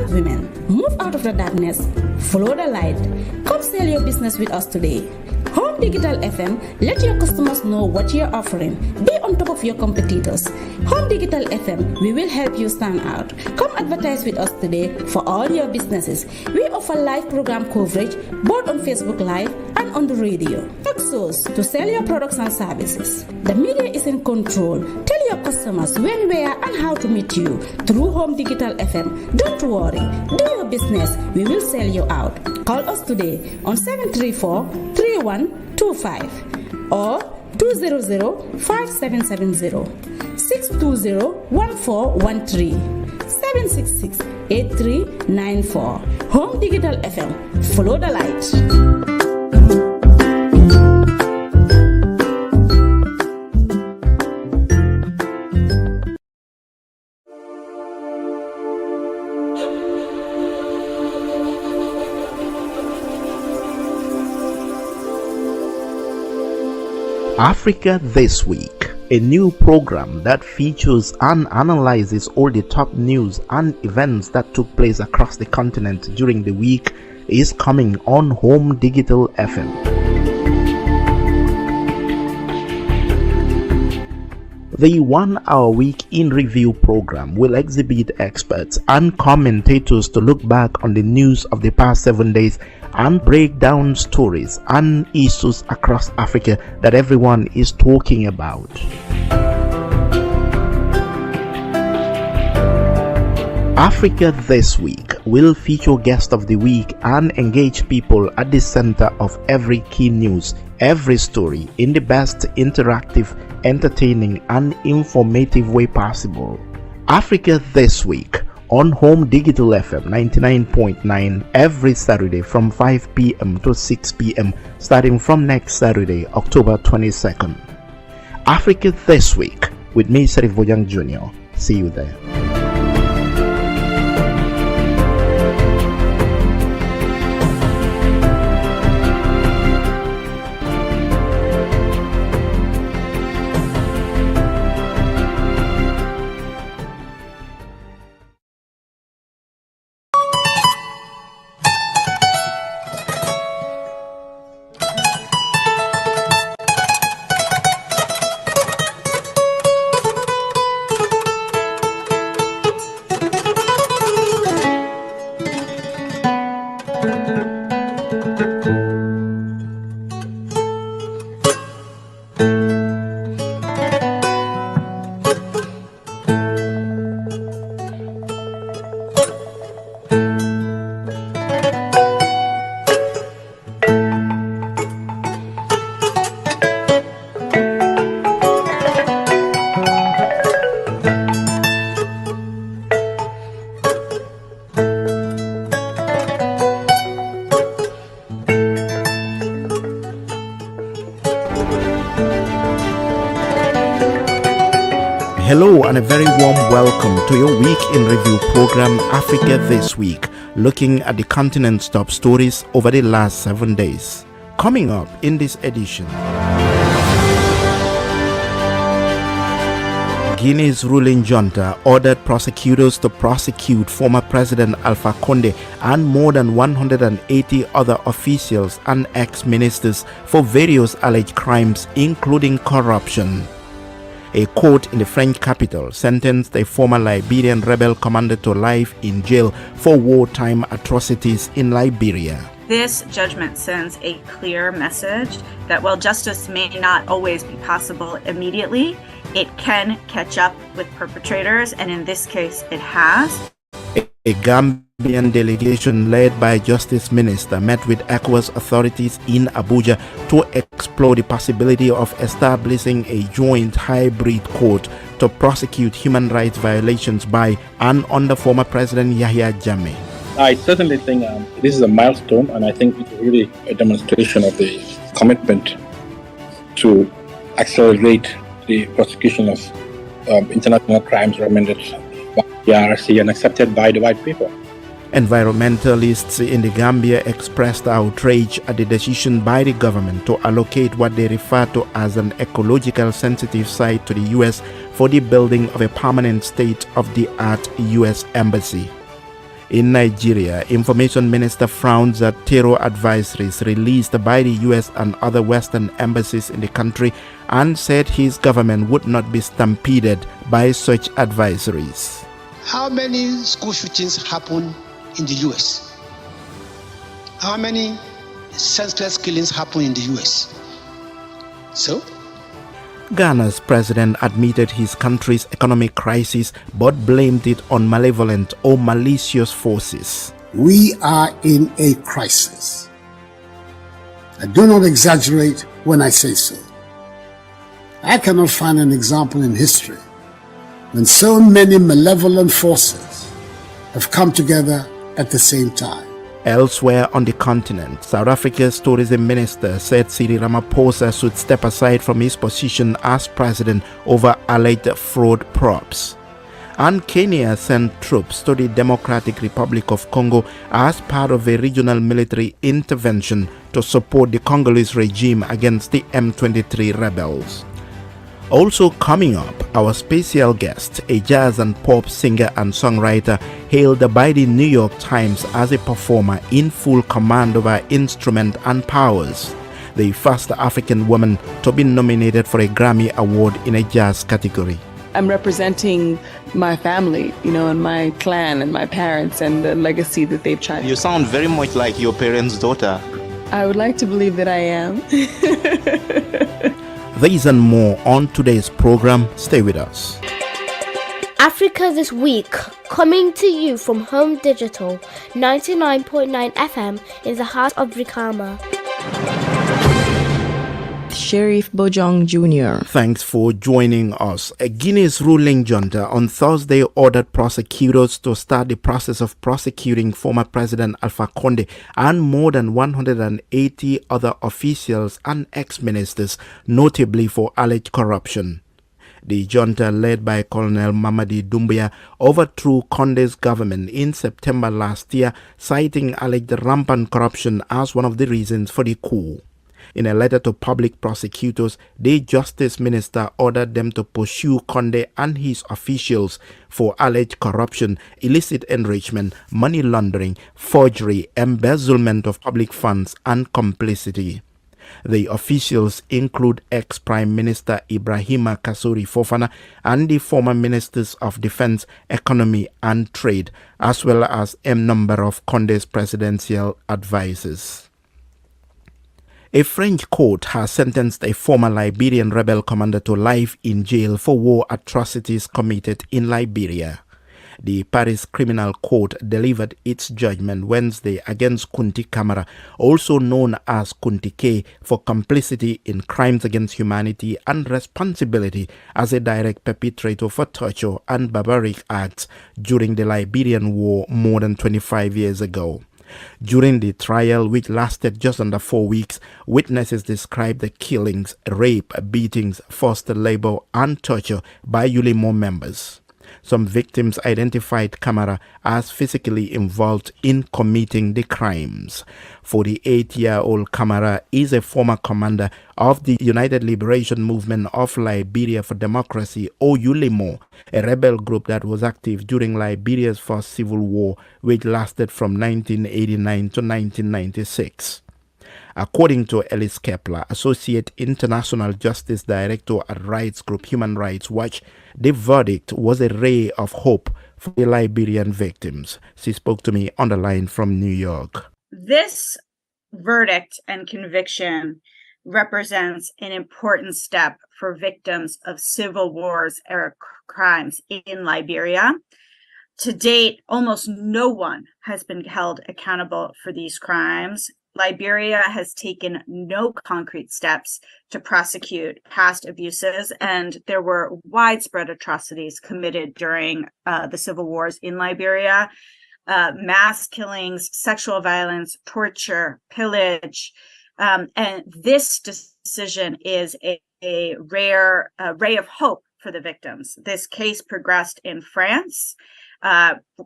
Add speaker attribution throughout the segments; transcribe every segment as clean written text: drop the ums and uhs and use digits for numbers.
Speaker 1: and women. Move out of the darkness, follow the light. Come sell your business with us today. Home Digital FM, let your customers know what you're offering. Be on top of your competitors. Home Digital FM, we will help you stand out. Come advertise with us today for all your businesses. We offer live program coverage both on Facebook Live and on the radio. Exos to sell your products and services. The media is in control. Tell your customers when, where, and how to meet you through Home Digital FM. Don't worry. Do your business. We will sell you out. Call us today on 734-3125 or 200-5770 620-1413 766-8394. Home Digital FM. Follow the light.
Speaker 2: Africa This Week, a new program that features and analyzes all the top news and events that took place across the continent during the week, is coming on Home Digital FM. The 1-hour Week in Review program will exhibit experts and commentators to look back on the news of the past 7 days and break down stories and issues across Africa that everyone is talking about. Africa This Week will feature Guest of the Week and engage people at the center of every key news, every story, in the best interactive, entertaining, and informative way possible. Africa This Week on Home Digital FM 99.9 every Saturday from 5 p.m. to 6 p.m. starting from next Saturday, October 22nd. Africa This Week with me, Serif Bojang Jr. See you there. Hello and a very warm welcome to your Week in Review program, Africa This Week, looking at the continent's top stories over the last 7 days. Coming up in this edition, Guinea's ruling junta ordered prosecutors to prosecute former President Alpha Condé and more than 180 other officials and ex-ministers for various alleged crimes, including corruption. A court in the French capital sentenced a former Liberian rebel commander to life in jail for wartime atrocities in Liberia.
Speaker 3: This judgment sends a clear message that while justice may not always be possible immediately, it can catch up with perpetrators, and in this case, it has.
Speaker 2: A Gambian delegation led by Justice Minister met with ECOWAS authorities in Abuja to explore the possibility of establishing a joint hybrid court to prosecute human rights violations by and under former President Yahya Jammeh.
Speaker 4: I certainly think this is a milestone, and I think it's really a demonstration of the commitment to accelerate the prosecution of international crimes recommended by the RC and accepted by the white people.
Speaker 2: Environmentalists in the Gambia expressed outrage at the decision by the government to allocate what they refer to as an ecological sensitive site to the U.S. for the building of a permanent state-of-the-art U.S. embassy. In Nigeria, Information Minister frowns at terror advisories released by the US and other Western embassies in the country and said his government would not be stampeded by such advisories.
Speaker 5: How many school shootings happen in the US? How many senseless killings happen in the US? So?
Speaker 2: Ghana's president admitted his country's economic crisis but blamed it on malevolent or malicious forces.
Speaker 6: We are in a crisis. I do not exaggerate when I say so. I cannot find an example in history when so many malevolent forces have come together at the same time.
Speaker 2: Elsewhere on the continent, South Africa's tourism minister said Cyril Ramaphosa should step aside from his position as president over alleged fraud probes. And Kenya sent troops to the Democratic Republic of Congo as part of a regional military intervention to support the Congolese regime against the M23 rebels. Also coming up, our special guest, a jazz and pop singer and songwriter hailed by the New York Times as a performer in full command of her instrument and powers, the first African woman to be nominated for a Grammy Award in a jazz category.
Speaker 7: I'm representing my family, and my clan and my parents and the legacy that they've tried.
Speaker 2: You sound very much like your parents' daughter.
Speaker 7: I would like to believe that I am.
Speaker 2: These and more on today's program. Stay with us.
Speaker 8: Africa This Week, coming to you from Home Digital 99.9 FM in the heart of Brikama.
Speaker 7: Sheriff Bojang Jr.
Speaker 2: Thanks for joining us. Guinea's ruling junta on Thursday ordered prosecutors to start the process of prosecuting former President Alpha Condé and more than 180 other officials and ex-ministers, notably for alleged corruption. The junta, led by Colonel Mamadi Doumbouya, overthrew Condé's government in September last year, citing alleged rampant corruption as one of the reasons for the coup. In a letter to public prosecutors, the Justice Minister ordered them to pursue Condé and his officials for alleged corruption, illicit enrichment, money laundering, forgery, embezzlement of public funds, and complicity. The officials include ex-Prime Minister Ibrahima Kassory Fofana and the former Ministers of Defense, Economy and Trade, as well as a number of Condé's presidential advisors. A French court has sentenced a former Liberian rebel commander to life in jail for war atrocities committed in Liberia. The Paris Criminal Court delivered its judgment Wednesday against Kunti Kamara, also known as Kunti K, for complicity in crimes against humanity and responsibility as a direct perpetrator for torture and barbaric acts during the Liberian War more than 25 years ago. During the trial, which lasted just under 4 weeks, witnesses described the killings, rape, beatings, forced labor, and torture by Ulimo members. Some victims identified Kamara as physically involved in committing the crimes. 48-year-old Kamara is a former commander of the United Liberation Movement of Liberia for Democracy, or ULIMO, a rebel group that was active during Liberia's first civil war, which lasted from 1989 to 1996. According to Ellis Kepler, Associate International Justice Director at rights group Human Rights Watch, the verdict was a ray of hope for the Liberian victims. She spoke to me on the line from New York.
Speaker 3: This verdict and conviction represents an important step for victims of civil wars era crimes in Liberia. To date, almost no one has been held accountable for these crimes. Liberia has taken no concrete steps to prosecute past abuses, and there were widespread atrocities committed during the civil wars in Liberia. Mass killings, sexual violence, torture, pillage. And this decision is a rare ray of hope for the victims. This case progressed in France.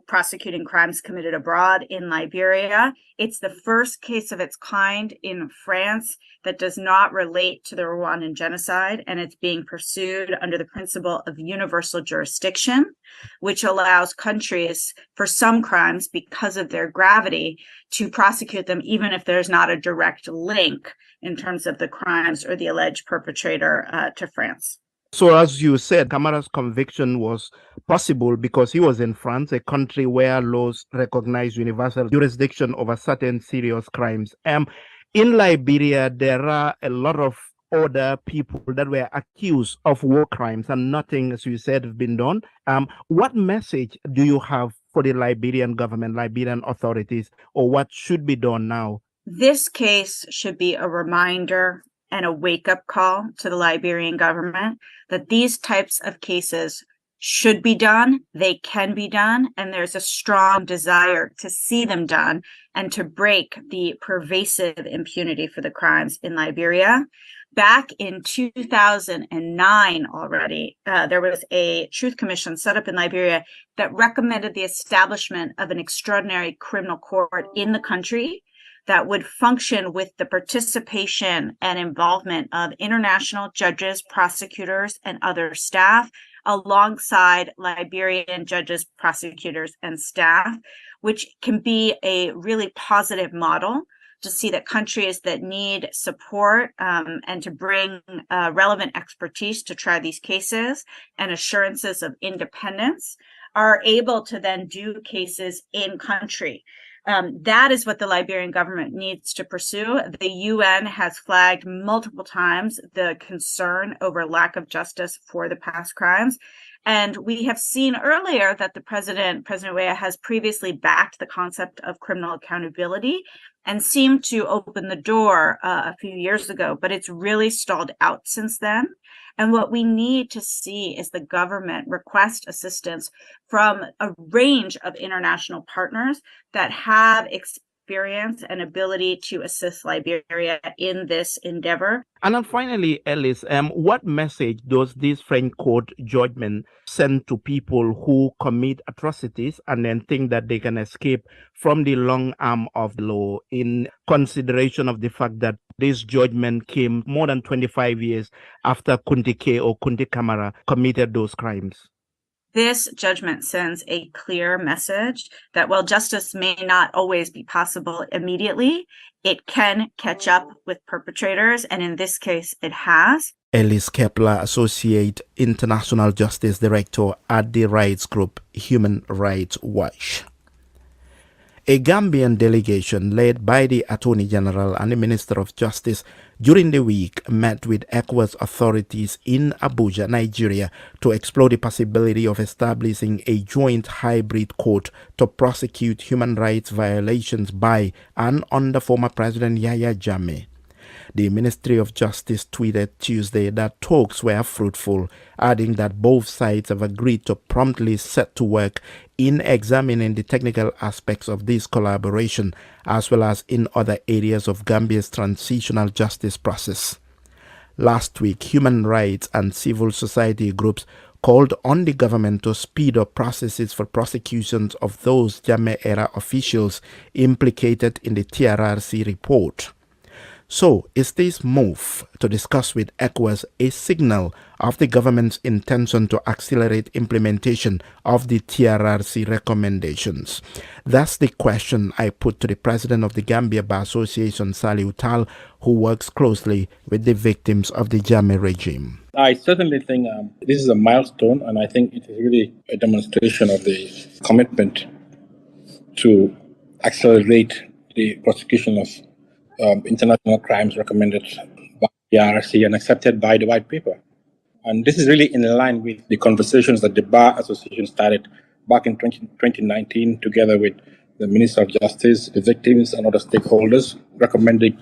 Speaker 3: prosecuting crimes committed abroad in Liberia. It's the first case of its kind in France that does not relate to the Rwandan genocide, and it's being pursued under the principle of universal jurisdiction, which allows countries for some crimes, because of their gravity, to prosecute them even if there's not a direct link in terms of the crimes or the alleged perpetrator to France.
Speaker 2: So, as you said, Camara's conviction was possible because he was in France, a country where laws recognize universal jurisdiction over certain serious crimes. In Liberia, there are a lot of other people that were accused of war crimes, and nothing, as you said, has been done. What message do you have for the Liberian government, Liberian authorities, or what should be done now?
Speaker 3: This case should be a reminder and a wake-up call to the Liberian government that these types of cases should be done, they can be done, and there's a strong desire to see them done and to break the pervasive impunity for the crimes in Liberia. Back in 2009 already, there was a truth commission set up in Liberia that recommended the establishment of an extraordinary criminal court in the country that would function with the participation and involvement of international judges, prosecutors, and other staff, alongside Liberian judges, prosecutors, and staff, which can be a really positive model to see that countries that need support and to bring relevant expertise to try these cases and assurances of independence are able to then do cases in country. That is what the Liberian government needs to pursue. The UN has flagged multiple times the concern over lack of justice for the past crimes. And we have seen earlier that President Weah, has previously backed the concept of criminal accountability and seemed to open the door a few years ago, but it's really stalled out since then. And what we need to see is the government request assistance from a range of international partners that have experience and ability to assist Liberia in this endeavor.
Speaker 2: And then finally, Ellis, what message does this French court judgment send to people who commit atrocities and then think that they can escape from the long arm of the law, in consideration of the fact that this judgment came more than 25 years after Kunti Camara committed those crimes?
Speaker 3: This judgment sends a clear message that while justice may not always be possible immediately, it can catch up with perpetrators, and in this case, it has.
Speaker 2: Ellis Kepler, Associate International Justice Director at the rights group Human Rights Watch. A Gambian delegation led by the Attorney General and the Minister of Justice during the week met with ECOWAS authorities in Abuja, Nigeria, to explore the possibility of establishing a joint hybrid court to prosecute human rights violations by and under former President Yahya Jammeh. The Ministry of Justice tweeted Tuesday that talks were fruitful, adding that both sides have agreed to promptly set to work in examining the technical aspects of this collaboration, as well as in other areas of Gambia's transitional justice process. Last week, human rights and civil society groups called on the government to speed up processes for prosecutions of those Jammeh-era officials implicated in the TRRC report. So, is this move to discuss with ECOWAS a signal of the government's intention to accelerate implementation of the TRRC recommendations? That's the question I put to the president of the Gambia Bar Association, Saliu Tal, who works closely with the victims of the Jammeh regime.
Speaker 4: I certainly think this is a milestone, and I think it is really a demonstration of the commitment to accelerate the prosecution of international crimes recommended by the RRC and accepted by the white paper. And this is really in line with the conversations that the Bar Association started back in 2019 together with the Minister of Justice, the victims, and other stakeholders, recommending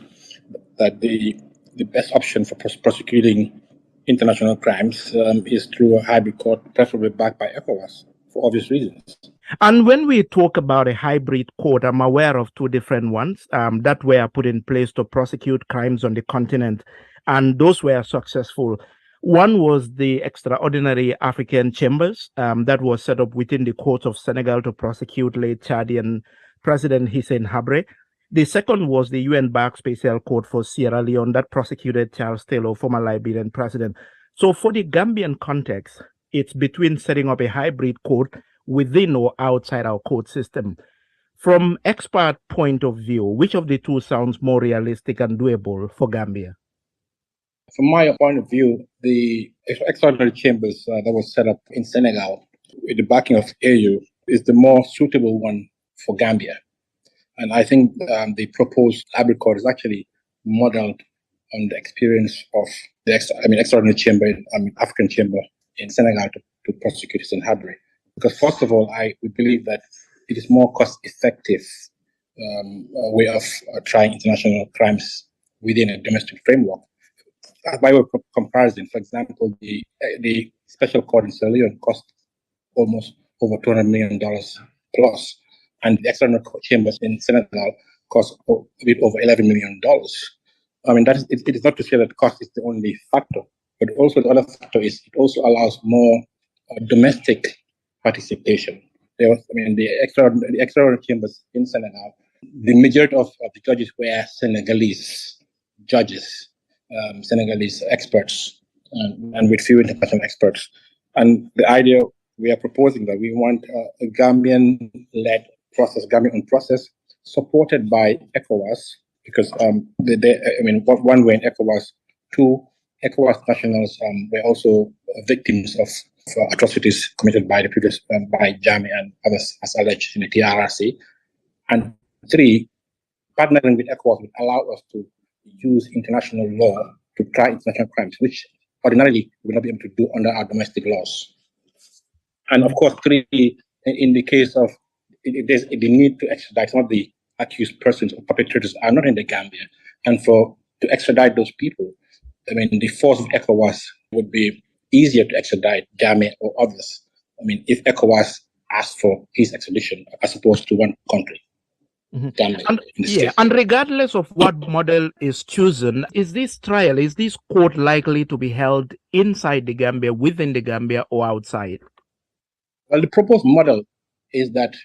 Speaker 4: that the best option for prosecuting international crimes is through a hybrid court, preferably backed by ECOWAS, for obvious reasons.
Speaker 2: And when we talk about a hybrid court, I'm aware of two different ones that were put in place to prosecute crimes on the continent, and those were successful. One was the Extraordinary African Chambers that was set up within the court of Senegal to prosecute late Chadian President Hissène Habré. The second was the UN-backed Special Court for Sierra Leone that prosecuted Charles Taylor, former Liberian president. So for the Gambian context, it's between setting up a hybrid court within or outside our court system. From expert point of view, which of the two sounds more realistic and doable for Gambia?
Speaker 4: From my point of view, the extraordinary chambers that was set up in Senegal with the backing of AU is the more suitable one for Gambia. And I think the proposed hybrid court is actually modeled on the experience of the extraordinary chamber, African chamber in Senegal to prosecute Hissène Habré. Because first of all, we believe that it is more cost-effective way of trying international crimes within a domestic framework. By way of comparison, for example, the special court in Sierra Leone cost almost over $200 million plus, and the external chambers in Senegal cost a bit over $11 million. I mean, it is not to say that cost is the only factor, but also the other factor is it also allows more domestic participation. The extraordinary chambers in Senegal, the majority of the judges were Senegalese judges, Senegalese experts, and with few international experts. And the idea we are proposing that we want a Gambian-led process, Gambian process, supported by ECOWAS, because one way in ECOWAS, two ECOWAS nationals were also victims of atrocities committed by the previous by Jammeh and others, as alleged in the TRRC. And three, partnering with ECOWAS would allow us to use international law to try international crimes, which ordinarily we will not be able to do under our domestic laws. And of course, three, in the case of the need to extradite some of the accused persons or perpetrators are not in the Gambia, and to extradite those people, the force of ECOWAS would be easier to extradite Jammeh or others. If ECOWAS asked for his extradition as opposed to one country.
Speaker 2: Mm-hmm. And regardless of what model is chosen, is this court likely to be held inside the Gambia, within the Gambia, or outside?
Speaker 4: Well, the proposed model is that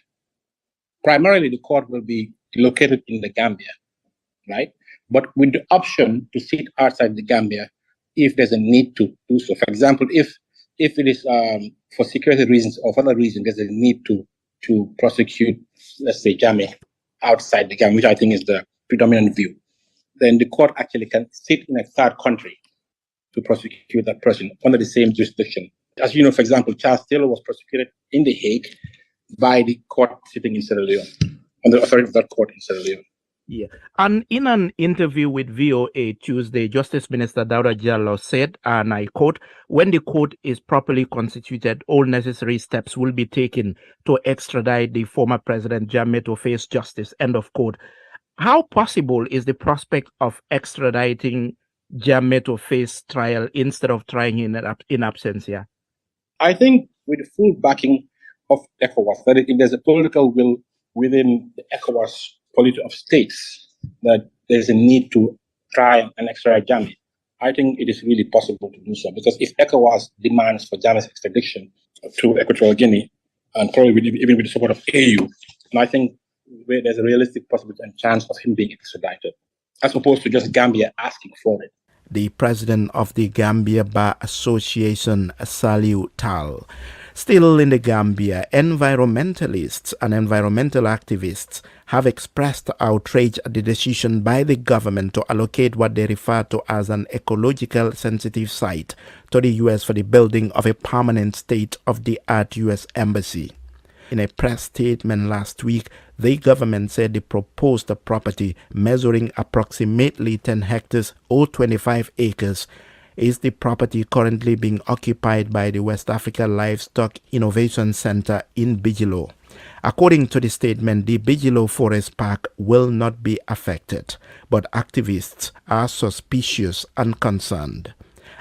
Speaker 4: primarily the court will be located in the Gambia, right? But with the option to sit outside the Gambia if there's a need to do so. For example, if it is for security reasons or for other reasons, there's a need to prosecute, let's say, Jammeh outside the Gambia, which I think is the predominant view, then the court actually can sit in a third country to prosecute that person under the same jurisdiction. As you know, for example, Charles Taylor was prosecuted in The Hague by the court sitting in Sierra Leone, under the authority of that court in Sierra Leone.
Speaker 2: Yeah. And in an interview with VOA Tuesday, Justice Minister Dauda Jallow said, and I quote, "When the court is properly constituted, all necessary steps will be taken to extradite the former President Jammeh to face justice," end of quote. How possible is the prospect of extraditing Jammeh to face trial instead of trying in absentia?
Speaker 4: I think with the full backing of ECOWAS, that if there's a political will within the ECOWAS polity of states that there's a need to try and extradite Jammeh, I think it is really possible to do so. Because if ECOWAS demands for Jammeh's extradition to Equatorial Guinea, and probably even with the support of AU, and I think there's a realistic possibility and chance of him being extradited, as opposed to just Gambia asking for it.
Speaker 2: The president of the Gambia Bar Association, Saliu Tal. Still in the Gambia, environmentalists and environmental activists have expressed outrage at the decision by the government to allocate what they refer to as an ecological sensitive site to the U.S. for the building of a permanent state-of-the-art U.S. embassy. In a press statement last week, the government said the proposed property, measuring approximately 10 hectares or 25 acres, is the property currently being occupied by the West Africa Livestock Innovation Center in Bijilo. According to the statement, the Bijilo Forest Park will not be affected, but activists are suspicious and concerned.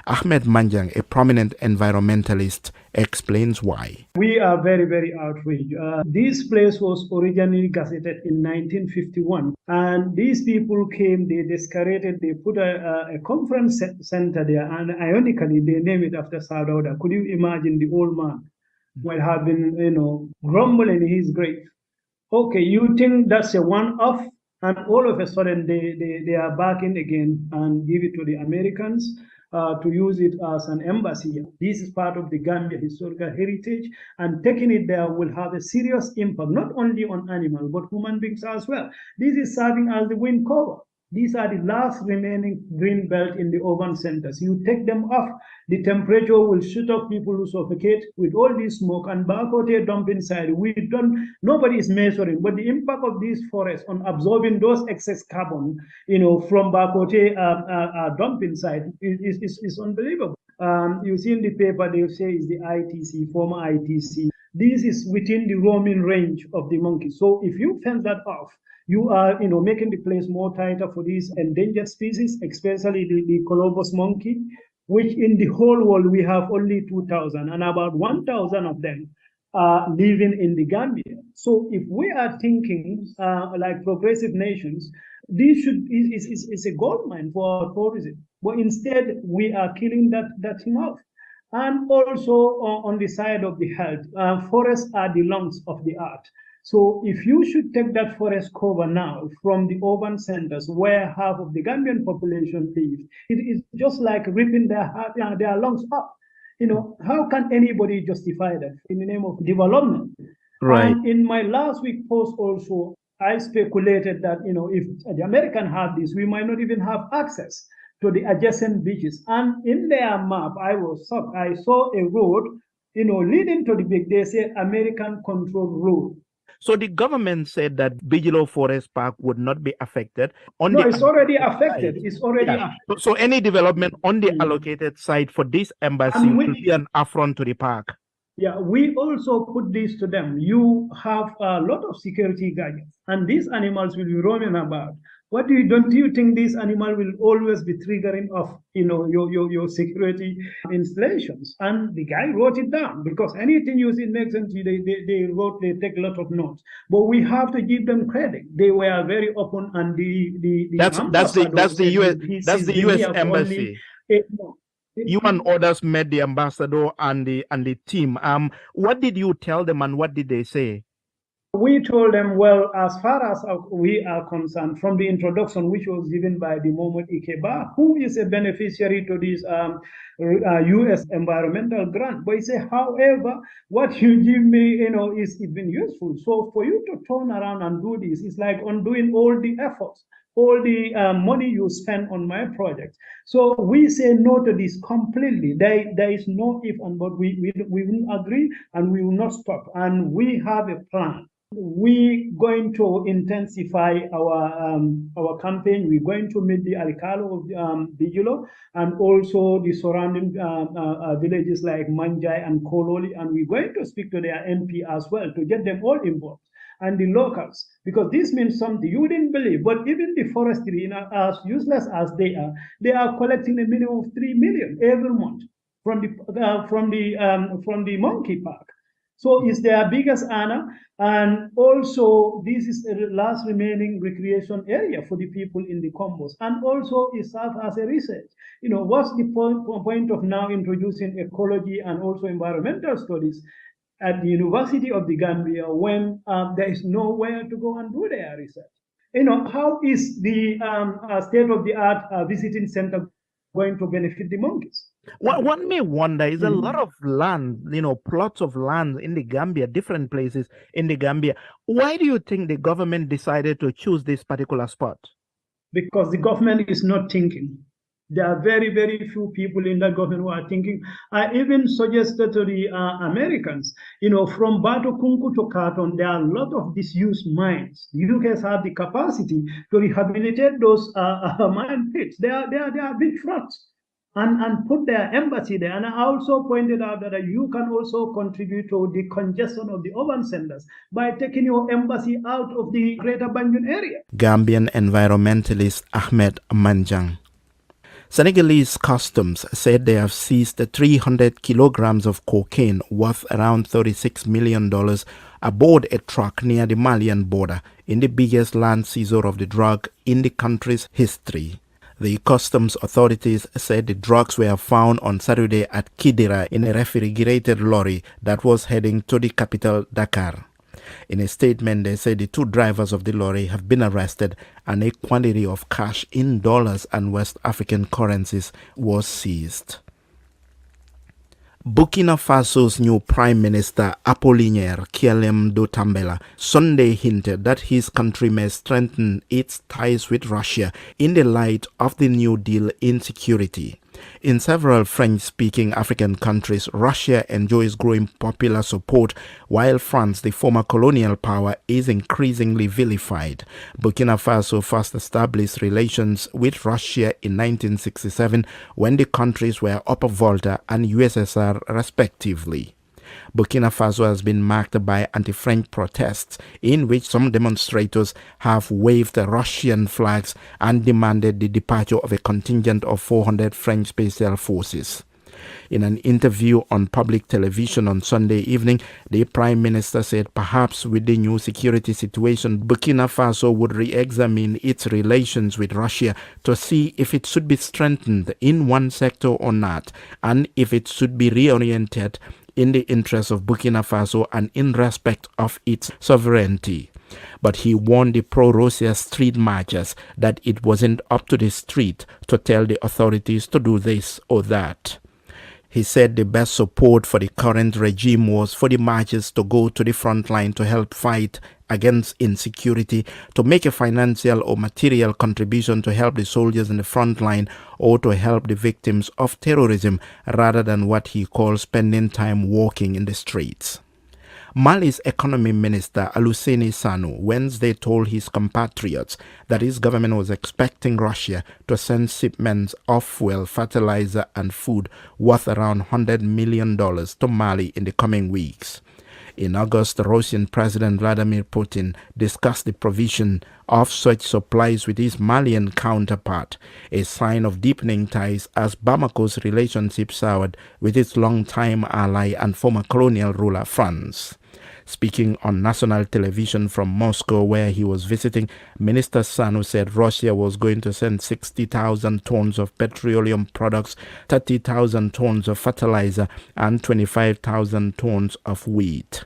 Speaker 2: Ahmed Manjang, a prominent environmentalist, explains why.
Speaker 9: We are very, very outraged. This place was originally gazetted in 1951, and these people came, they decorated, they put a conference center there, and ironically, they named it after Sadauda. Could you imagine the old man might have been, grumbling in his grave? Okay, you think that's a one-off, and all of a sudden they are back in again and give it to the Americans to use it as an embassy. This is part of the Gambia historical heritage, and taking it there will have a serious impact, not only on animals, but human beings as well. This is serving as the wind cover. These are the last remaining green belt in the urban centers. You take them off, the temperature will shoot up, people will suffocate with all this smoke, and Bakote dump inside. Nobody is measuring, but the impact of these forests on absorbing those excess carbon, from Bakote dump inside is unbelievable. You see in the paper, they say is the ITC, former ITC. This is within the roaming range of the monkey. So if you fence that off, you are, making the place more tighter for these endangered species, especially the Colobus monkey, which in the whole world we have only 2,000, and about 1,000 of them are living in the Gambia. So if we are thinking like progressive nations, this is a gold mine for our tourism. But instead, we are killing that thing off. And also on the side of the health, forests are the lungs of the earth. So if you should take that forest cover now from the urban centers where half of the Gambian population lives, it is just like ripping their lungs up. How can anybody justify that in the name of development?
Speaker 2: Right.
Speaker 9: And in my last week post also, I speculated that, if the American have this, we might not even have access to the adjacent beaches. And in their map, I was shocked. I saw a road, leading to the beach. They say American controlled road.
Speaker 2: So the government said that Bigelow Forest Park would not be affected.
Speaker 9: It's already affected. It's already affected.
Speaker 2: So any development on the allocated site for this embassy will be an affront to the park.
Speaker 9: Yeah, we also put this to them. You have a lot of security guards, and these animals will be roaming about. Don't you think this animal will always be triggering of your security installations? And the guy wrote it down, because anything you see next to they take a lot of notes. But we have to give them credit. They were very open, and
Speaker 2: that's the US embassy. You and others met the ambassador and the team. What did you tell them, and what did they say?
Speaker 9: We told them, well, as far as we are concerned, from the introduction which was given by the Mohamed Ikeba, who is a beneficiary to this U.S. environmental grant. But he said, however, what you give me, is even useful. So for you to turn around and do this, it's like undoing all the efforts, all the money you spend on my project. So we say no to this completely. There is no if and but. We will agree, and we will not stop. And we have a plan. We're going to intensify our campaign. We're going to meet the Alikalo of Bigelow and also the surrounding villages like Manjai and Kololi, and we're going to speak to their MP as well to get them all involved, and the locals, because this means something you wouldn't believe. But even the forestry, as useless as they are collecting a minimum of 3 million every month from the monkey park. So it's their biggest honor, and also this is the last remaining recreation area for the people in the combos, and also it serves as a research. What's the point of now introducing ecology and also environmental studies at the University of the Gambia when there is nowhere to go and do their research? How is the state-of-the-art visiting center going to benefit the monkeys?
Speaker 2: One may wonder, is a lot of land, plots of land in the Gambia, different places in the Gambia. Why do you think the government decided to choose this particular spot?
Speaker 9: Because the government is not thinking. There are very, very few people in the government who are thinking. I even suggested to the Americans, from Batokunku to Carton, there are a lot of disused mines. The UK have the capacity to rehabilitate those mine pits. They are big fronts. And put their embassy there. And I also pointed out that you can also contribute to the congestion of the urban centers by taking your embassy out of the Greater Banjul area.
Speaker 2: Gambian environmentalist Ahmed Manjang. Senegalese customs said they have seized 300 kilograms of cocaine worth around $36 million aboard a truck near the Malian border in the biggest land seizure of the drug in the country's history. The customs authorities said the drugs were found on Saturday at Kidira in a refrigerated lorry that was heading to the capital, Dakar. In a statement, they said the two drivers of the lorry have been arrested and a quantity of cash in dollars and West African currencies was seized. Burkina Faso's new Prime Minister Apollinaire Kyalem Dotambela Sunday hinted that his country may strengthen its ties with Russia in the light of the New Deal insecurity. In several French-speaking African countries, Russia enjoys growing popular support, while France, the former colonial power, is increasingly vilified. Burkina Faso first established relations with Russia in 1967 when the countries were Upper Volta and USSR respectively. Burkina Faso has been marked by anti-French protests in which some demonstrators have waved Russian flags and demanded the departure of a contingent of 400 French special forces. In an interview on public television on Sunday evening, the Prime Minister said perhaps with the new security situation, Burkina Faso would re-examine its relations with Russia to see if it should be strengthened in one sector or not, and if it should be reoriented in the interest of Burkina Faso and in respect of its sovereignty. But he warned the pro-Russia street marchers that it wasn't up to the street to tell the authorities to do this or that. He said the best support for the current regime was for the marchers to go to the front line to help fight against insecurity, to make a financial or material contribution to help the soldiers in the front line or to help the victims of terrorism, rather than what he calls spending time walking in the streets. Mali's economy minister Aluseni Sanu Wednesday told his compatriots that his government was expecting Russia to send shipments of fuel, fertilizer and food worth around $100 million to Mali in the coming weeks. In August, the Russian President Vladimir Putin discussed the provision of such supplies with his Malian counterpart, a sign of deepening ties as Bamako's relationship soured with its longtime ally and former colonial ruler France. Speaking on national television from Moscow, where he was visiting, Minister Sanu said Russia was going to send 60,000 tons of petroleum products, 30,000 tons of fertilizer, and 25,000 tons of wheat.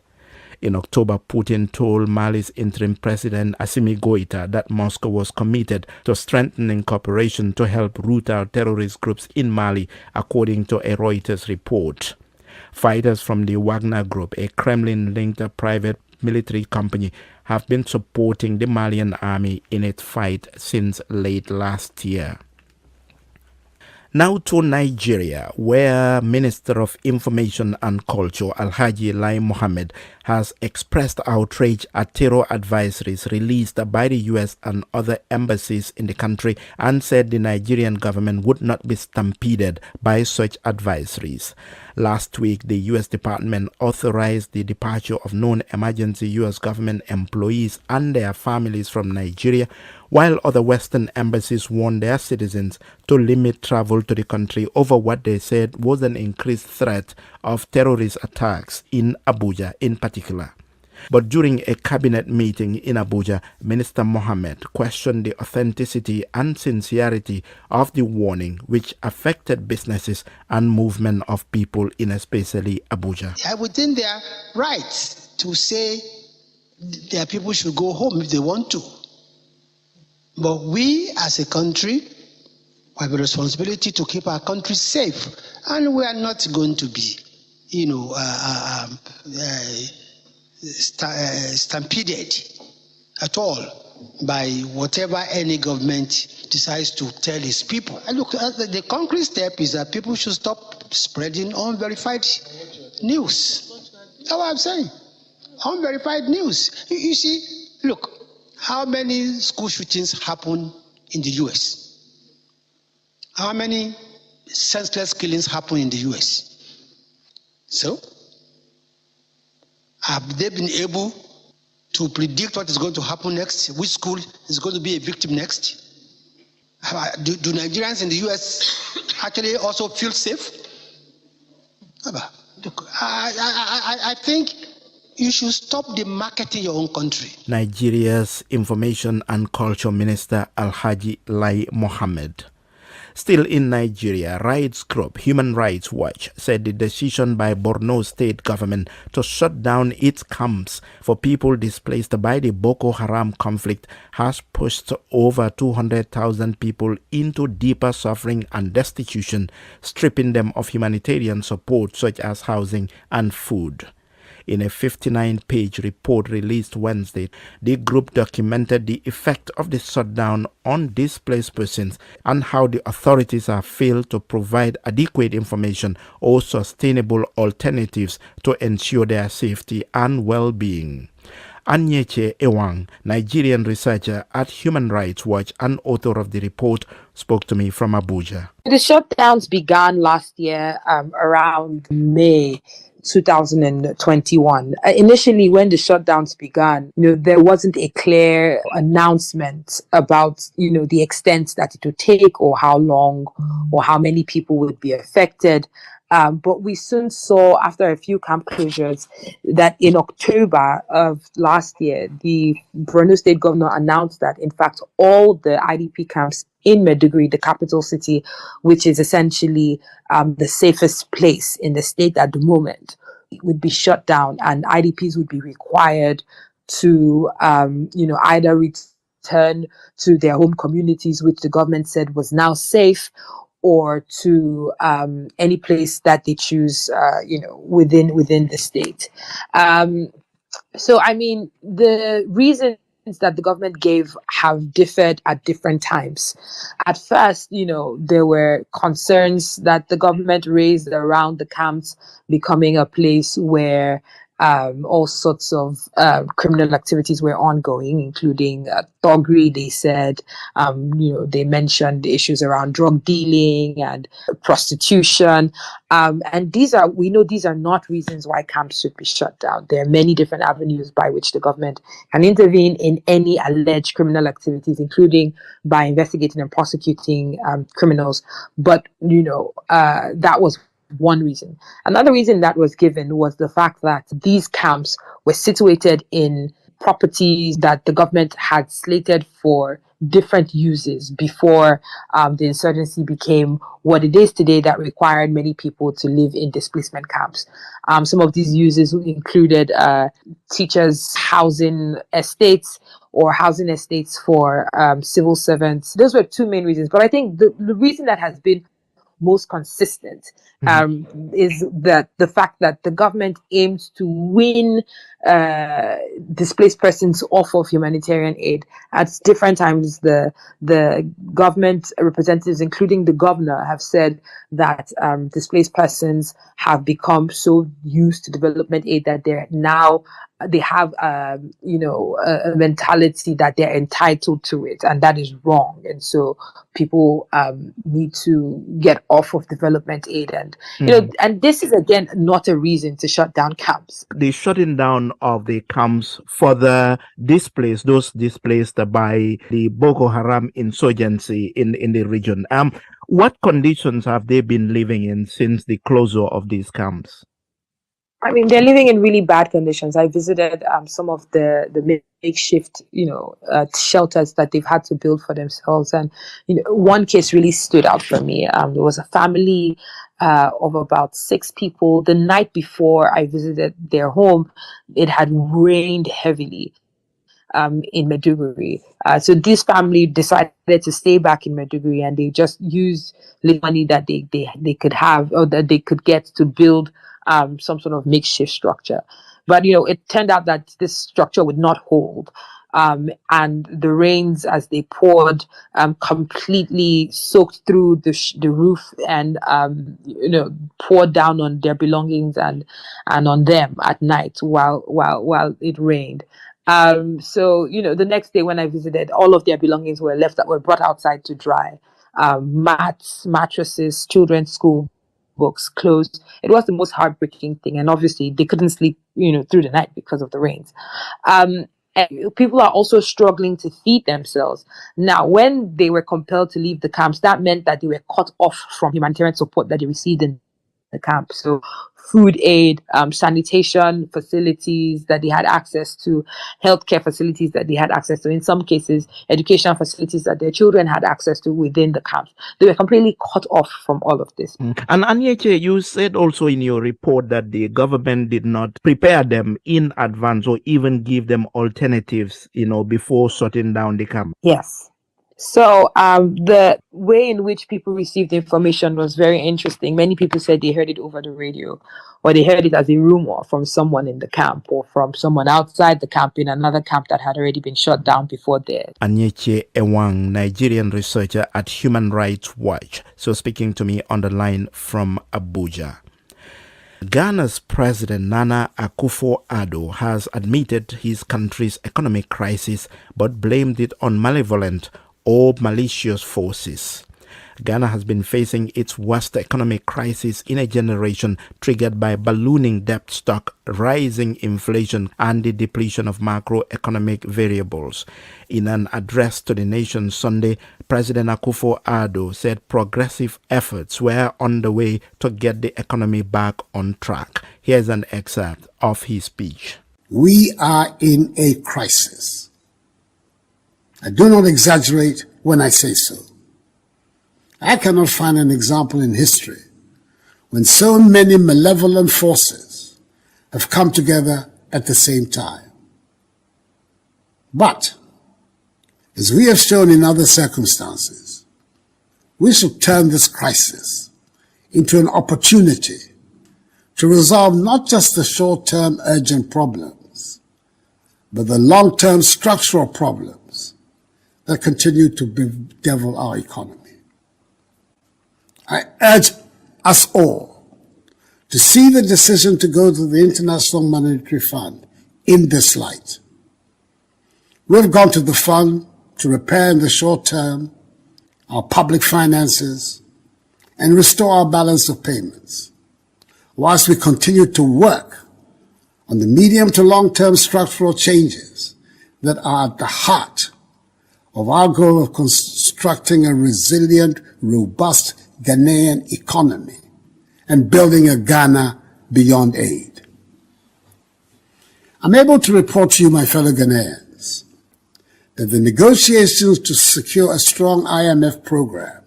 Speaker 2: In October, Putin told Mali's interim president Assimi Goïta that Moscow was committed to strengthening cooperation to help root out terrorist groups in Mali, according to a Reuters report. Fighters from the Wagner Group, a Kremlin-linked private military company, have been supporting the Malian army in its fight since late last year. Now to Nigeria, where Minister of Information and Culture Alhaji Lai Mohammed has expressed outrage at terror advisories released by the U.S. and other embassies in the country and said the Nigerian government would not be stampeded by such advisories. Last week, the U.S. Department authorized the departure of known emergency U.S. government employees and their families from Nigeria, while other Western embassies warned their citizens to limit travel to the country over what they said was an increased threat of terrorist attacks in Abuja in particular. But during a cabinet meeting in Abuja, Minister Mohammed questioned the authenticity and sincerity of the warning, which affected businesses and movement of people in especially Abuja.
Speaker 5: I would think they are right to say their people should go home if they want to. But we as a country have a responsibility to keep our country safe, and we are not going to be, stampeded at all by whatever any government decides to tell its people. And look, the concrete step is that people should stop spreading unverified news. That's what I'm saying. Unverified news. You see, look, how many school shootings happen in the US? How many senseless killings happen in the US? So, have they been able to predict what is going to happen next? Which school is going to be a victim next? Do Nigerians in the US actually also feel safe? I think you should stop the marketing your own country.
Speaker 2: Nigeria's Information and Culture Minister Alhaji Lai Mohammed. Still in Nigeria, rights group Human Rights Watch said the decision by Borno state government to shut down its camps for people displaced by the Boko Haram conflict has pushed over 200,000 people into deeper suffering and destitution, stripping them of humanitarian support such as housing and food. In a 59-page report released Wednesday, the group documented the effect of the shutdown on displaced persons and how the authorities have failed to provide adequate information or sustainable alternatives to ensure their safety and well-being. Anyeche Ewang, Nigerian researcher at Human Rights Watch and author of the report, spoke to me from Abuja.
Speaker 10: The shutdowns began last year around May 2021. Initially, when the shutdowns began, there wasn't a clear announcement about, the extent that it would take or how long or how many people would be affected. But we soon saw, after a few camp closures, that in October of last year, the Borno State governor announced that, in fact, all the IDP camps in Maiduguri, the capital city, which is essentially the safest place in the state at the moment, would be shut down, and IDPs would be required to, either return to their home communities, which the government said was now safe, or to any place that they choose, within the state. So, the reasons that the government gave have differed at different times. At first, there were concerns that the government raised around the camps becoming a place where all sorts of criminal activities were ongoing, including thuggery. They said, they mentioned issues around drug dealing and prostitution. And we know these are not reasons why camps should be shut down. There are many different avenues by which the government can intervene in any alleged criminal activities, including by investigating and prosecuting criminals. But, that was one reason. Another reason that was given was the fact that these camps were situated in properties that the government had slated for different uses before the insurgency became what it is today, that required many people to live in displacement camps. Some of these uses included teachers' housing estates or housing estates for civil servants. Those were two main reasons. But I think the reason that has been most consistent is that the fact that the government aims to win displaced persons off of humanitarian aid. At different times, the government representatives, including the governor, have said that displaced persons have become so used to development aid that they have a mentality that they're entitled to it, and that is wrong. And so people need to get off of development aid, and and this is again not a reason to shut down camps.
Speaker 2: The shutting down of the camps for the displaced, those displaced by the Boko Haram insurgency in the region. What conditions have they been living in since the closure of these camps?
Speaker 10: They're living in really bad conditions. I visited some of the makeshift, shelters that they've had to build for themselves. And, one case really stood out for me. There was a family of about 6 people. The night before I visited their home, it had rained heavily in Maiduguri. So this family decided to stay back in Maiduguri, and they just used the money that they could have, or that they could get, to build some sort of makeshift structure. But, it turned out that this structure would not hold. And the rains, as they poured, completely soaked through the roof and, poured down on their belongings and on them at night while it rained. So, the next day when I visited, all of their belongings were brought outside to dry. Mats, mattresses, children's school books, clothes. It was the most heartbreaking thing. And obviously they couldn't sleep, through the night because of the rains. And people are also struggling to feed themselves. Now, when they were compelled to leave the camps, that meant that they were cut off from humanitarian support that they received in the camp. So food aid, sanitation facilities that they had access to, healthcare facilities that they had access to, in some cases, educational facilities that their children had access to within the camps. They were completely cut off from all of this.
Speaker 2: And Anyeche, you said also in your report that the government did not prepare them in advance or even give them alternatives, before shutting down the camp.
Speaker 10: Yes. So the way in which people received the information was very interesting. Many people said they heard it over the radio, or they heard it as a rumor from someone in the camp or from someone outside the camp in another camp that had already been shut down before theirs.
Speaker 2: Anyeche Ewang, Nigerian researcher at Human Rights Watch, so speaking to me on the line from Abuja. Ghana's President Nana Akufo-Addo has admitted his country's economic crisis but blamed it on malevolent or malicious forces. Ghana has been facing its worst economic crisis in a generation, triggered by ballooning debt stock, rising inflation, and the depletion of macroeconomic variables. In an address to the nation Sunday, President Akufo-Addo said progressive efforts were underway to get the economy back on track. Here's an excerpt of his speech.
Speaker 6: We are in a crisis. I do not exaggerate when I say so. I cannot find an example in history when so many malevolent forces have come together at the same time. But, as we have shown in other circumstances, we should turn this crisis into an opportunity to resolve not just the short-term urgent problems, but the long-term structural problems that continue to bedevil our economy. I urge us all to see the decision to go to the International Monetary Fund in this light. We've gone to the fund to repair in the short term our public finances and restore our balance of payments, whilst we continue to work on the medium to long-term structural changes that are at the heart of our goal of constructing a resilient, robust Ghanaian economy and building a Ghana beyond aid. I'm able to report to you, my fellow Ghanaians, that the negotiations to secure a strong IMF program,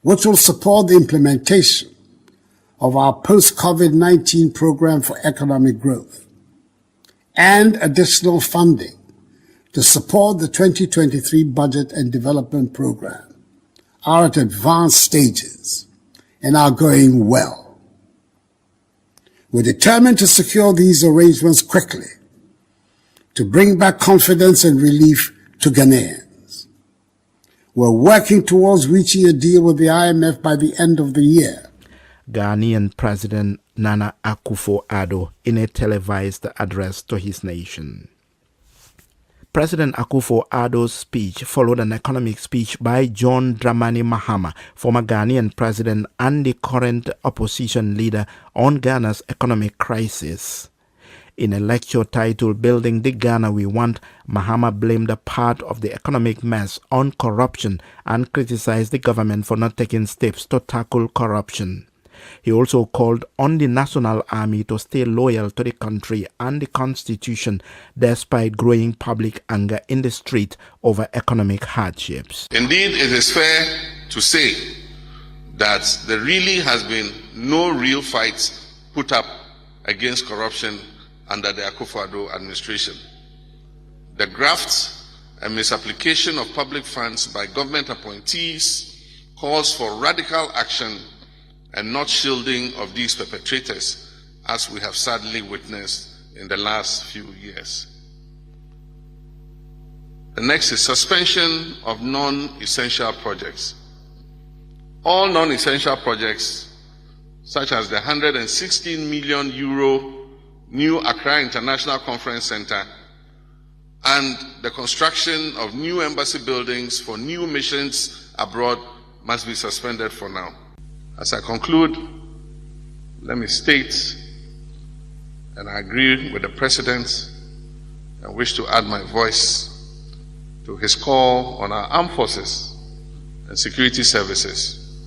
Speaker 6: which will support the implementation of our post-COVID-19 program for economic growth, and additional funding to support the 2023 budget and development program, are at advanced stages and are going well. We're determined to secure these arrangements quickly to bring back confidence and relief to Ghanaians. We're working towards reaching a deal with the IMF by the end of the year.
Speaker 2: Ghanaian President Nana Akufo-Addo in a televised address to his nation. President Akufo-Addo's speech followed an economic speech by John Dramani Mahama, former Ghanaian president and the current opposition leader, on Ghana's economic crisis. In a lecture titled Building the Ghana We Want, Mahama blamed a part of the economic mess on corruption and criticized the government for not taking steps to tackle corruption. He also called on the National Army to stay loyal to the country and the Constitution despite growing public anger in the street over economic hardships.
Speaker 11: Indeed, it is fair to say that there really has been no real fight put up against corruption under the Akufo-Addo administration. The graft and misapplication of public funds by government appointees calls for radical action and not shielding of these perpetrators, as we have sadly witnessed in the last few years. The next is suspension of non-essential projects. All non-essential projects, such as the 116 million euro new Accra International Conference Center and the construction of new embassy buildings for new missions abroad, must be suspended for now. As I conclude, let me state, and I agree with the President, I wish to add my voice to his call on our armed forces and security services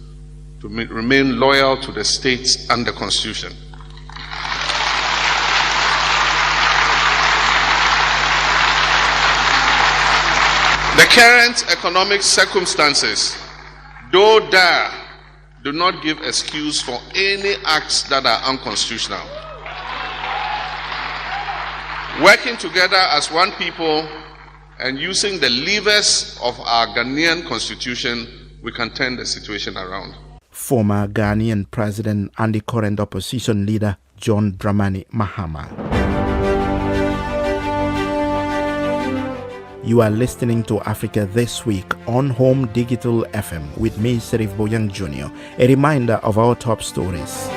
Speaker 11: to remain loyal to the states and the Constitution. The current economic circumstances, though dire, do not give excuse for any acts that are unconstitutional. Working together as one people and using the levers of our Ghanaian constitution, we can turn the situation around.
Speaker 2: Former Ghanaian president and the current opposition leader John Dramani Mahama. You are listening to Africa This Week on Home Digital FM with me, Serif Boyang Jr. A reminder of our top stories.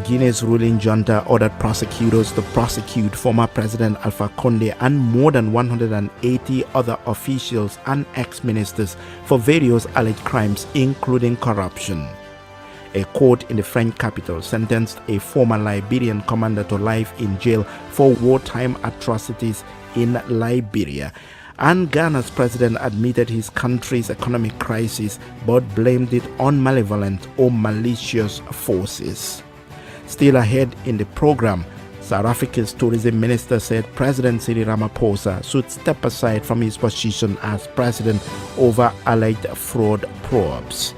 Speaker 2: Guinea's ruling junta ordered prosecutors to prosecute former President Alpha Condé and more than 180 other officials and ex-ministers for various alleged crimes, including corruption. A court in the French capital sentenced a former Liberian commander to life in jail for wartime atrocities in Liberia. And Ghana's president admitted his country's economic crisis but blamed it on malevolent or malicious forces. Still ahead in the program, South Africa's tourism minister said President Cyril Ramaphosa should step aside from his position as president over alleged fraud probes.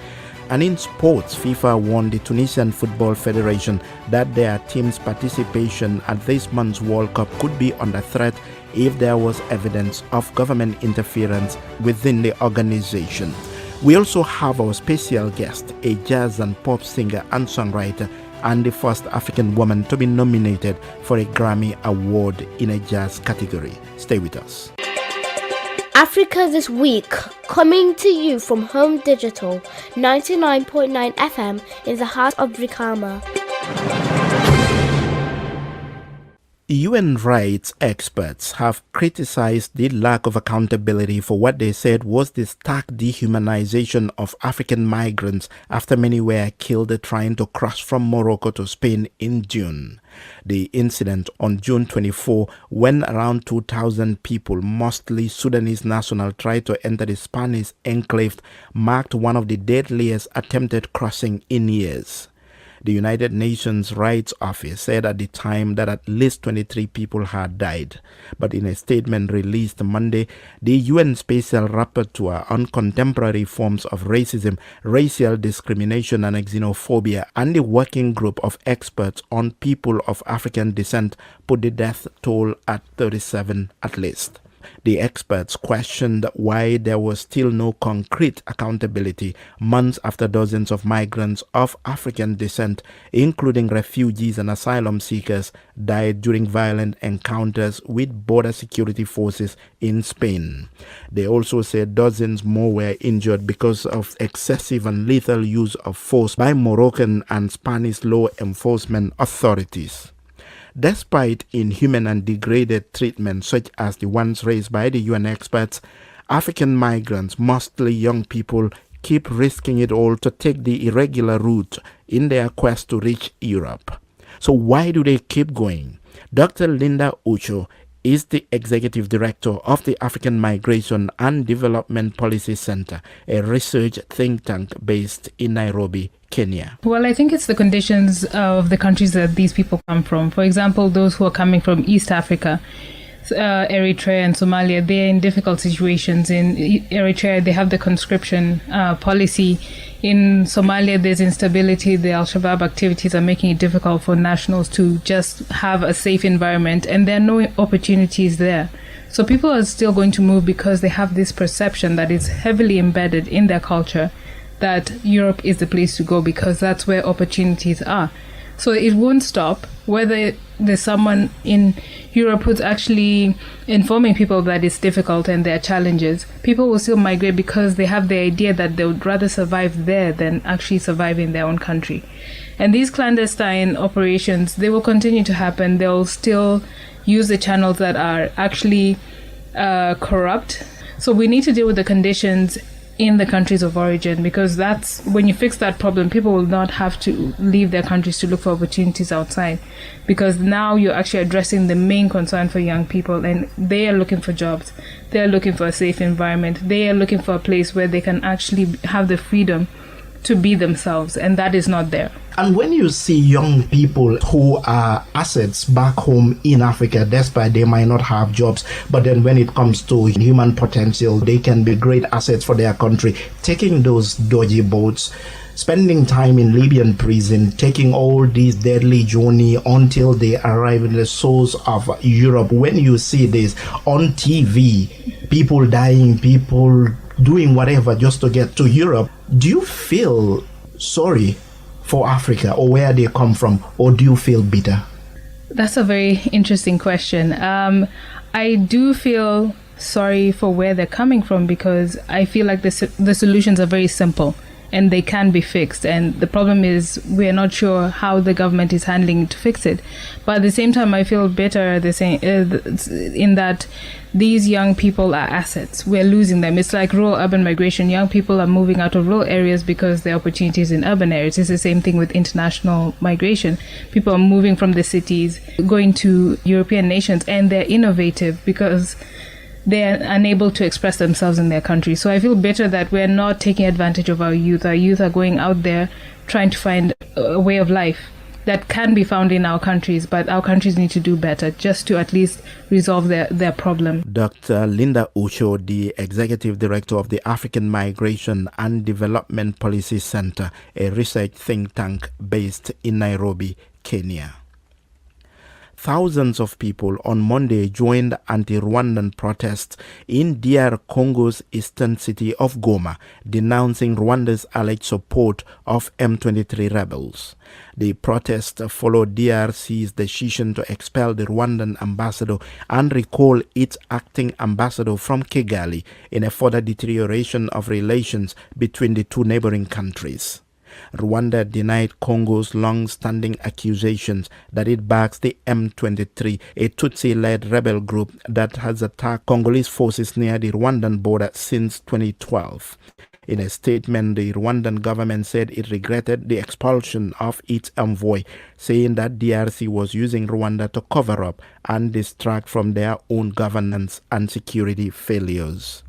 Speaker 2: And in sports, FIFA warned the Tunisian Football Federation that their team's participation at this month's World Cup could be under threat if there was evidence of government interference within the organization. We also have our special guest, a jazz and pop singer and songwriter, and the first African woman to be nominated for a Grammy Award in a jazz category. Stay with us.
Speaker 8: Africa This Week, coming to you from Home Digital 99.9 FM in the heart of Brikama.
Speaker 2: UN rights experts have criticized the lack of accountability for what they said was the stark dehumanization of African migrants after many were killed trying to cross from Morocco to Spain in June. The incident on June 24, when around 2,000 people, mostly Sudanese nationals, tried to enter the Spanish enclave, marked one of the deadliest attempted crossing in years. The United Nations Rights Office said at the time that at least 23 people had died. But in a statement released Monday, the UN Special Rapporteur on Contemporary Forms of Racism, Racial Discrimination and Xenophobia and the Working Group of Experts on People of African Descent put the death toll at 37 at least. The experts questioned why there was still no concrete accountability months after dozens of migrants of African descent, including refugees and asylum seekers, died during violent encounters with border security forces in Spain. They also said dozens more were injured because of excessive and lethal use of force by Moroccan and Spanish law enforcement authorities. Despite inhuman and degraded treatment such as the ones raised by the UN experts, African migrants, mostly young people, keep risking it all to take the irregular route in their quest to reach Europe. So why do they keep going? Dr. Linda Ucho is the Executive Director of the African Migration and Development Policy Center, a research think tank based in Nairobi, Kenya.
Speaker 12: Well, I think it's the conditions of the countries that these people come from. For example, those who are coming from East Africa, Eritrea and Somalia, they're in difficult situations. In Eritrea, they have the conscription policy. In Somalia, there's instability. The Al-Shabaab activities are making it difficult for nationals to just have a safe environment, and there are no opportunities there. So people are still going to move because they have this perception that is heavily embedded in their culture that Europe is the place to go because that's where opportunities are. So it won't stop whether there's someone in Europe who's actually informing people that it's difficult and there are challenges. People will still migrate because they have the idea that they would rather survive there than actually survive in their own country. And these clandestine operations, they will continue to happen. They'll still use the channels that are actually corrupt. So we need to deal with the conditions in the countries of origin, because that's when you fix that problem, people will not have to leave their countries to look for opportunities outside, because now you're actually addressing the main concern for young people, and they are looking for jobs, they are looking for a safe environment, they are looking for a place where they can actually have the freedom to be themselves, and that is not there.
Speaker 2: And when you see young people who are assets back home in Africa, despite they might not have jobs, but then when it comes to human potential, they can be great assets for their country, taking those dodgy boats, spending time in Libyan prison, taking all these deadly journey until they arrive in the shores of Europe. When you see this on TV, people dying, people doing whatever just to get to Europe, do you feel sorry for Africa or where they come from, or do you feel bitter?
Speaker 12: That's a very interesting question. I do feel sorry for where they're coming from, because I feel like the solutions are very simple and they can be fixed. And the problem is we're not sure how the government is handling to fix it. But at the same time, I feel bitter in that these young people are assets. We're losing them. It's like rural-urban migration. Young people are moving out of rural areas because there are opportunities in urban areas. It's the same thing with international migration. People are moving from the cities, going to European nations, and they're innovative because they're unable to express themselves in their country. So I feel bitter that we're not taking advantage of our youth. Our youth are going out there trying to find a way of life that can be found in our countries, but our countries need to do better just to at least resolve their problem.
Speaker 2: Dr. Linda Ucho, the Executive Director of the African Migration and Development Policy Center, a research think tank based in Nairobi, Kenya. Thousands of people on Monday joined anti-Rwandan protests in DR Congo's eastern city of Goma, denouncing Rwanda's alleged support of M23 rebels. The protest followed DRC's decision to expel the Rwandan ambassador and recall its acting ambassador from Kigali in a further deterioration of relations between the two neighboring countries. Rwanda denied Congo's long-standing accusations that it backs the M23, a Tutsi-led rebel group that has attacked Congolese forces near the Rwandan border since 2012. In a statement, the Rwandan government said it regretted the expulsion of its envoy, saying that DRC was using Rwanda to cover up and distract from their own governance and security failures.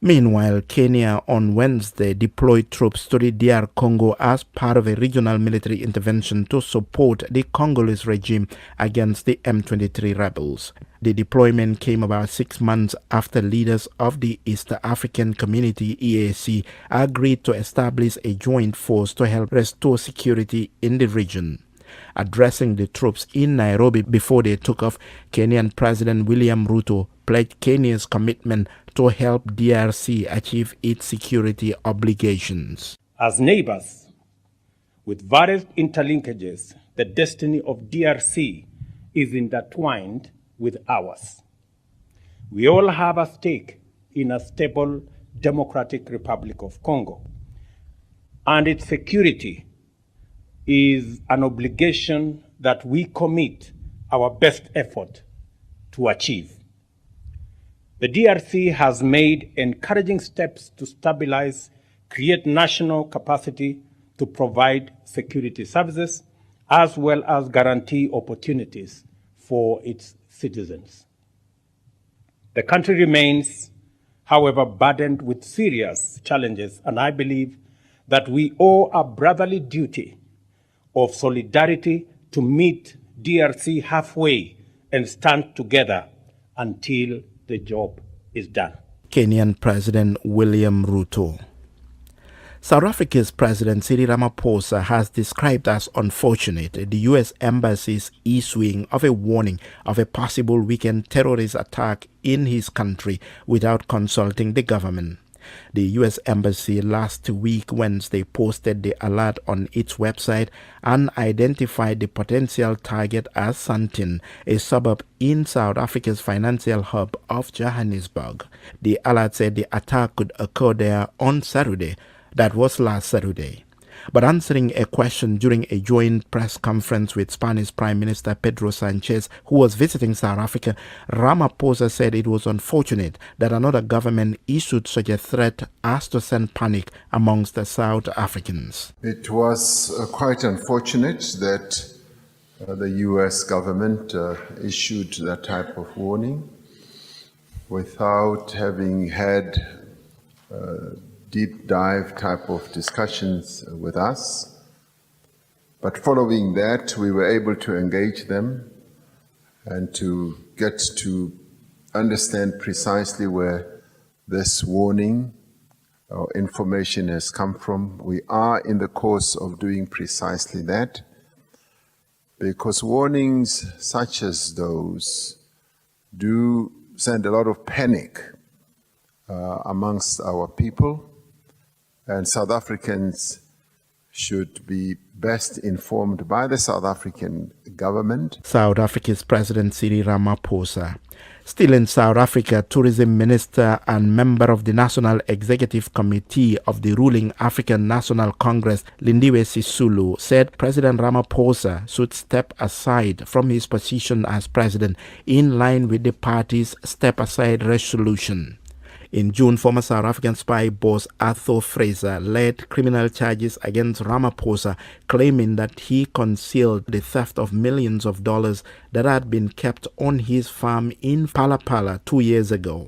Speaker 2: Meanwhile, Kenya on Wednesday deployed troops to the DR Congo as part of a regional military intervention to support the Congolese regime against the M23 rebels. The deployment came about 6 months after leaders of the East African Community EAC agreed to establish a joint force to help restore security in the region. Addressing the troops in Nairobi before they took off, Kenyan President William Ruto pledged Kenya's commitment to help DRC achieve its security obligations.
Speaker 13: As neighbors with various interlinkages, the destiny of DRC is intertwined with ours. We all have a stake in a stable Democratic Republic of Congo, and its security is an obligation that we commit our best effort to achieve. The DRC has made encouraging steps to stabilize, create national capacity to provide security services, as well as guarantee opportunities for its citizens. The country remains, however, burdened with serious challenges, and I believe that we owe a brotherly duty of solidarity to meet DRC halfway and stand together until the job is done.
Speaker 2: Kenyan President William Ruto. South Africa's President Cyril Ramaphosa has described as unfortunate the U.S. Embassy's issuing of a warning of a possible weekend terrorist attack in his country without consulting the government. The U.S. Embassy last week Wednesday posted the alert on its website and identified the potential target as Sandton, a suburb in South Africa's financial hub of Johannesburg. The alert said the attack could occur there on Saturday. That was last Saturday. But answering a question during a joint press conference with Spanish Prime Minister Pedro Sanchez, who was visiting South Africa, Ramaphosa said it was unfortunate that another government issued such a threat as to send panic amongst the South Africans.
Speaker 14: It was quite unfortunate that the US government issued that type of warning without having had deep dive type of discussions with us. But following that, we were able to engage them and to get to understand precisely where this warning or information has come from. We are in the course of doing precisely that, because warnings such as those do send a lot of panic amongst our people, and South Africans should be best informed by the South African government.
Speaker 2: South Africa's President Cyril Ramaphosa. Still in South Africa, Tourism Minister and member of the National Executive Committee of the ruling African National Congress, Lindiwe Sisulu, said President Ramaphosa should step aside from his position as president in line with the party's step-aside resolution. In June, former South African spy boss Arthur Fraser led criminal charges against Ramaphosa, claiming that he concealed the theft of millions of dollars that had been kept on his farm in Palapala 2 years ago.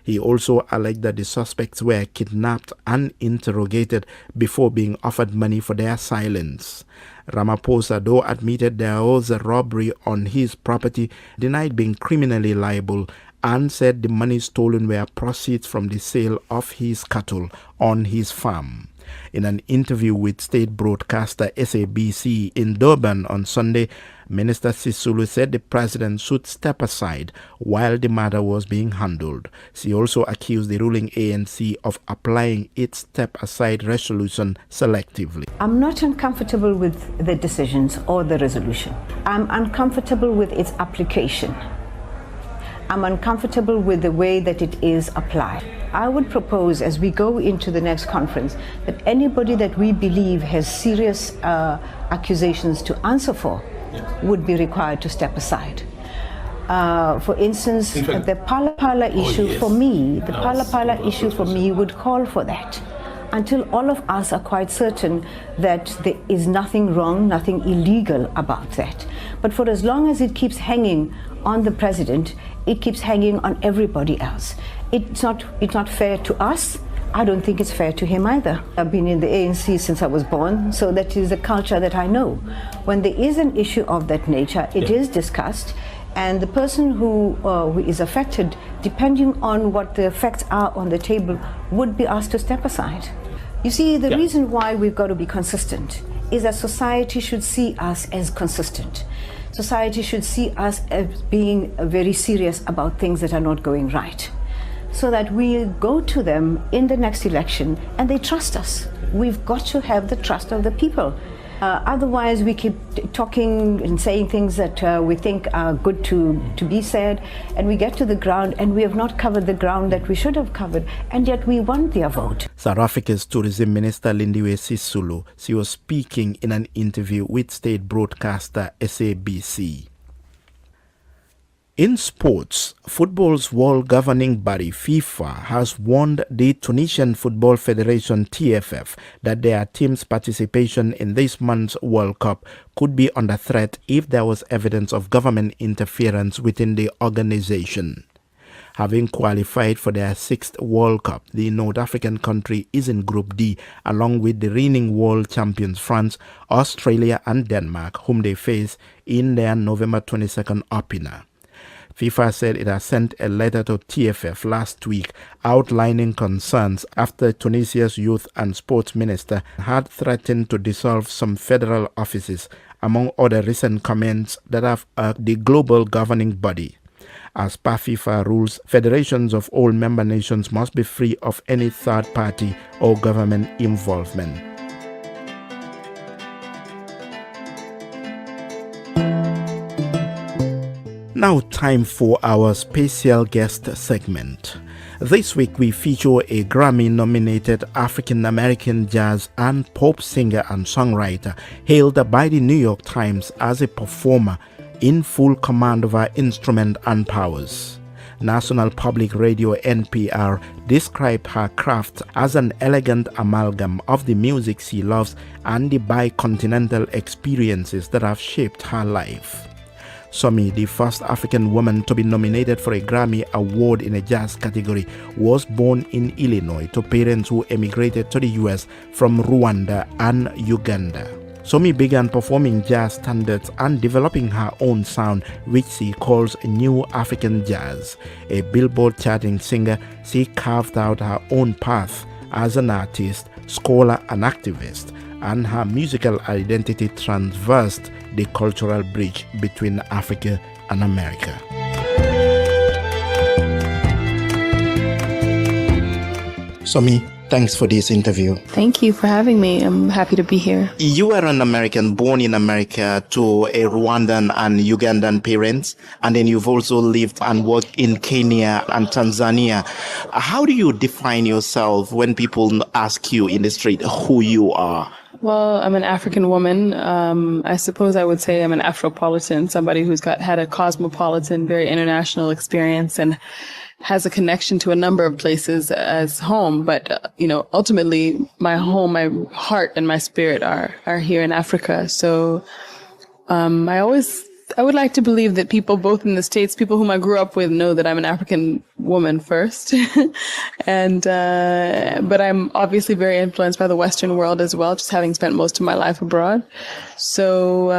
Speaker 2: He also alleged that the suspects were kidnapped and interrogated before being offered money for their silence. Ramaphosa, though admitted there was a robbery on his property, denied being criminally liable and said the money stolen were proceeds from the sale of his cattle on his farm. In an interview with state broadcaster SABC in Durban on Sunday, Minister Sisulu said the president should step aside while the matter was being handled. She also accused the ruling ANC of applying its step-aside resolution selectively.
Speaker 15: I'm not uncomfortable with the decisions or the resolution. I'm uncomfortable with its application. I'm uncomfortable with the way that it is applied. I would propose, as we go into the next conference, that anybody that we believe has serious accusations to answer for would be required to step aside. For instance, the Palapala issue for me, the Palapala issue for me would call for that, until all of us are quite certain that there is nothing wrong, nothing illegal about that. But for as long as it keeps hanging on the president, it keeps hanging on everybody else. It's not fair to us. I don't think it's fair to him either. I've been in the ANC since I was born, so that is a culture that I know. When there is an issue of that nature, it is discussed, and the person who is affected, depending on what the facts are on the table, would be asked to step aside. You see, the reason why we've got to be consistent is that society should see us as consistent. Society should see us as being very serious about things that are not going right, so that we go to them in the next election and they trust us. We've got to have the trust of the people. Otherwise, we keep talking and saying things that we think are good to be said, and we get to the ground and we have not covered the ground that we should have covered, and yet we want their vote.
Speaker 2: South Africa's Tourism Minister Lindiwe Sisulu, she was speaking in an interview with state broadcaster SABC. In sports, football's world governing body FIFA has warned the Tunisian Football Federation TFF that their team's participation in this month's World Cup could be under threat if there was evidence of government interference within the organization. Having qualified for their 6th World Cup, the North African country is in Group D along with the reigning world champions France, Australia and Denmark, whom they face in their November 22nd opener. FIFA said it has sent a letter to TFF last week outlining concerns after Tunisia's youth and sports minister had threatened to dissolve some federal offices, among other recent comments that have irked the global governing body. As per FIFA rules, federations of all member nations must be free of any third party or government involvement. Now time for our special guest segment. This week we feature a Grammy-nominated African-American jazz and pop singer and songwriter hailed by the New York Times as a performer in full command of her instrument and powers. National Public Radio NPR described her craft as an elegant amalgam of the music she loves and the bicontinental experiences that have shaped her life. Somi, the first African woman to be nominated for a Grammy Award in a jazz category, was born in Illinois to parents who emigrated to the US from Rwanda and Uganda. Somi began performing jazz standards and developing her own sound, which she calls New African Jazz. A Billboard charting singer, she carved out her own path as an artist, scholar, and activist, and her musical identity traversed the cultural bridge between Africa and America. Somi, thanks for this interview.
Speaker 7: Thank you for having me. I'm happy to be here.
Speaker 2: You are an American born in America to a Rwandan and Ugandan parents, and then you've also lived and worked in Kenya and Tanzania. How do you define yourself when people ask you in the street who you are?
Speaker 7: Well, I'm an African woman. I suppose I would say I'm an Afropolitan, somebody who's had a cosmopolitan, very international experience and has a connection to a number of places as home. But, ultimately my home, my heart and my spirit are here in Africa. So I would like to believe that people both in the States, people whom I grew up with, know that I'm an African woman first. But I'm obviously very influenced by the Western world as well, just having spent most of my life abroad. So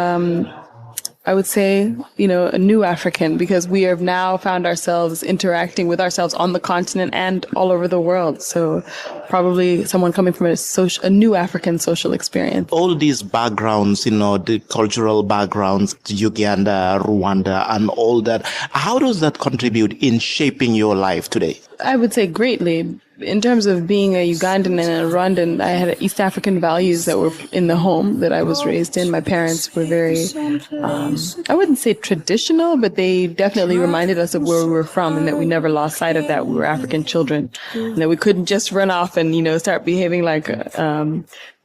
Speaker 7: I would say, a new African, because we have now found ourselves interacting with ourselves on the continent and all over the world. So probably someone coming from a new African social experience.
Speaker 2: All these backgrounds, the cultural backgrounds, Uganda, Rwanda, and all that, how does that contribute in shaping your life today?
Speaker 7: I would say greatly. In terms of being a Ugandan and a Rwandan, I had East African values that were in the home that I was raised in. My parents were very, I wouldn't say traditional, but they definitely reminded us of where we were from and that we never lost sight of that. We were African children and that we couldn't just run off and, start behaving like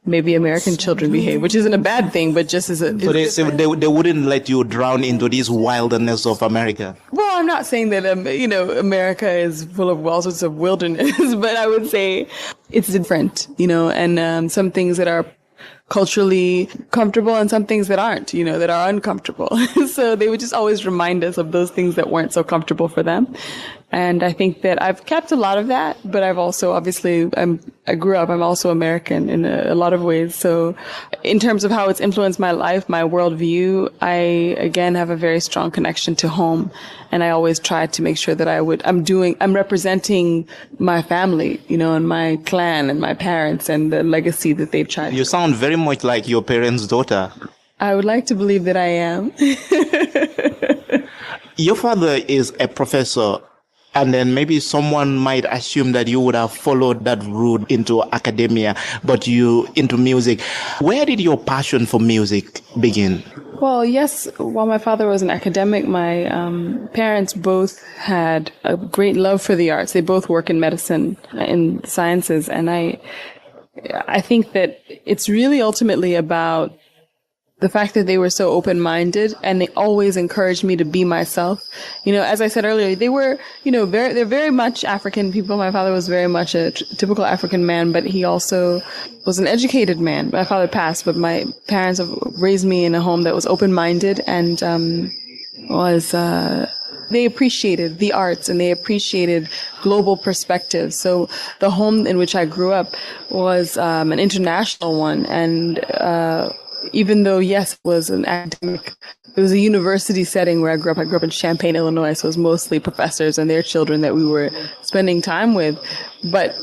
Speaker 7: maybe American children behave, which isn't a bad thing, but just as a...
Speaker 2: So they wouldn't let you drown into this wilderness of America?
Speaker 7: Well, I'm not saying that, America is full of all sorts of wilderness, but I would say it's different, and some things that are culturally comfortable and some things that aren't, that are uncomfortable. So they would just always remind us of those things that weren't so comfortable for them. And I think that I've kept a lot of that, but I've also, obviously, I grew up, I'm also American in a lot of ways. So in terms of how it's influenced my life, my worldview, I, again, have a very strong connection to home. And I always try to make sure that I'm representing my family, and my clan and my parents and the legacy that they've tried.
Speaker 2: You sound very much like your parents' daughter.
Speaker 7: I would like to believe that I am.
Speaker 2: Your father is a professor. And then maybe someone might assume that you would have followed that route into academia, but you into music. Where did your passion for music begin?
Speaker 7: Well, yes, while my father was an academic, my parents both had a great love for the arts. They both work in medicine, in sciences. And I think that it's really ultimately about the fact that they were so open-minded and they always encouraged me to be myself. As I said earlier, they were, they're very much African people. My father was very much a typical African man, but he also was an educated man. My father passed, but my parents have raised me in a home that was open-minded and they appreciated the arts and they appreciated global perspectives. So the home in which I grew up was an international one, and even though, yes, it was an academic, it was a university setting where I grew up. I grew up in Champaign, Illinois, so it was mostly professors and their children that we were spending time with. But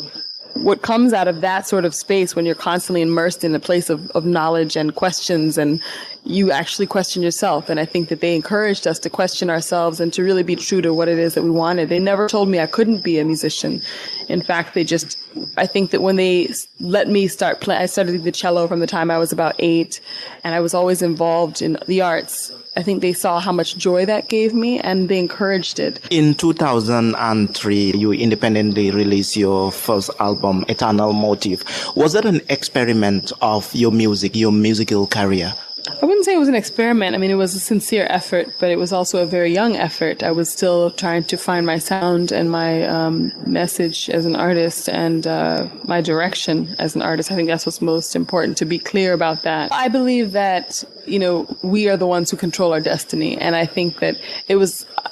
Speaker 7: what comes out of that sort of space when you're constantly immersed in a place of knowledge and questions, and you actually question yourself. And I think that they encouraged us to question ourselves and to really be true to what it is that we wanted. They never told me I couldn't be a musician. In fact, I think that when they let me start playing, I started the cello from the time I was about 8, and I was always involved in the arts I think they saw how much joy that gave me and they encouraged it.
Speaker 2: In 2003, you independently released your first album, Eternal Motive. Was that an experiment of your musical career?
Speaker 7: I wouldn't say it was an experiment. I mean, it was a sincere effort, but it was also a very young effort. I was still trying to find my sound and my message as an artist and my direction as an artist. I think that's what's most important, to be clear about that. I believe that, we are the ones who control our destiny. And I think that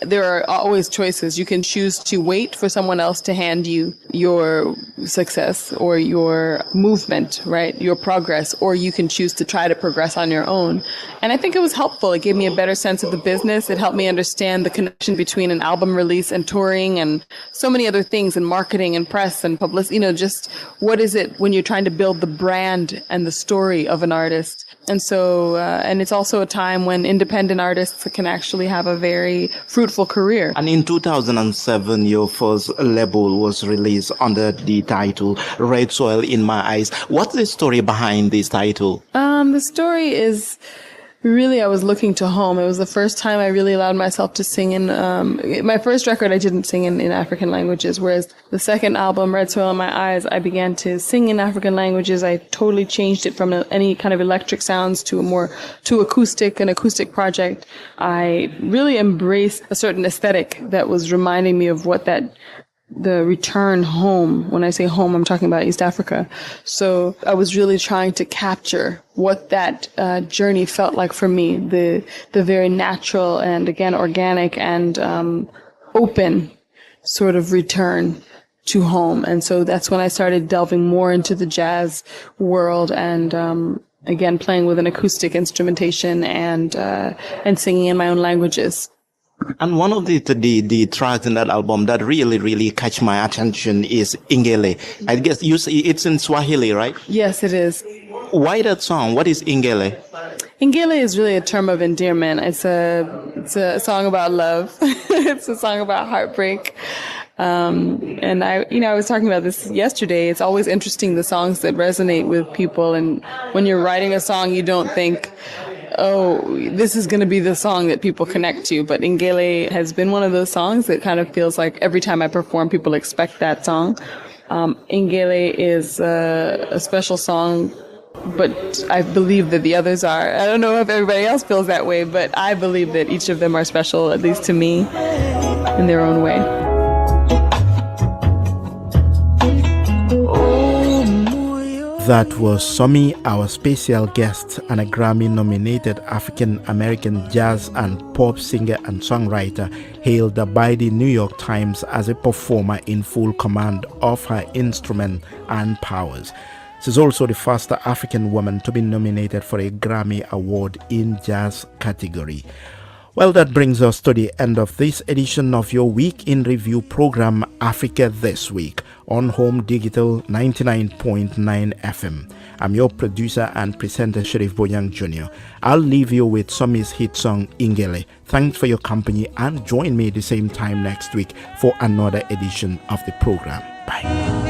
Speaker 7: there are always choices. You can choose to wait for someone else to hand you your success or your movement, right? Your progress, or you can choose to try to progress on your own. And I think it was helpful. It gave me a better sense of the business. It helped me understand the connection between an album release and touring and so many other things, and marketing and press and publicity, just what is it when you're trying to build the brand and the story of an artist. And so, and it's also a time when independent artists can actually have a very fruitful career.
Speaker 2: And in 2007, your first label was released under the title Red Soil in My Eyes. What's the story behind this title?
Speaker 7: The story is really, I was looking to home. It was the first time I really allowed myself to sing in, my first record I didn't sing in African languages, whereas the second album, Red Soil in My Eyes, I began to sing in African languages. I totally changed it from any kind of electric sounds to an acoustic project. I really embraced a certain aesthetic that was reminding me of what the return home. When I say home, I'm talking about East Africa. So I was really trying to capture what that journey felt like for me, the very natural and, again, organic and open sort of return to home. And so that's when I started delving more into the jazz world and again, playing with an acoustic instrumentation and singing in my own languages.
Speaker 2: And one of the tracks in that album that really catch my attention is Ingele. I guess you see it's in Swahili, right?
Speaker 7: Yes, it is.
Speaker 2: Why that song? What is Ingele?
Speaker 7: Ingele is really a term of endearment. It's a song about love. It's a song about heartbreak. And I was talking about this yesterday. It's always interesting, the songs that resonate with people. And when you're writing a song, you don't think, oh, this is going to be the song that people connect to. But Ingele has been one of those songs that kind of feels like every time I perform, people expect that song. Ingele is a special song, but I believe that the others are. I don't know if everybody else feels that way, but I believe that each of them are special, at least to me, in their own way.
Speaker 2: That was Somi, our special guest and a Grammy-nominated African-American jazz and pop singer and songwriter, hailed by the New York Times as a performer in full command of her instrument and powers. She's also the first African woman to be nominated for a Grammy Award in jazz category. Well, that brings us to the end of this edition of your Week in Review program, Africa This Week, on Home Digital 99.9 FM. I'm your producer and presenter, Sharif Boyang Jr. I'll leave you with Somi's hit song, Ingele. Thanks for your company and join me the same time next week for another edition of the program. Bye.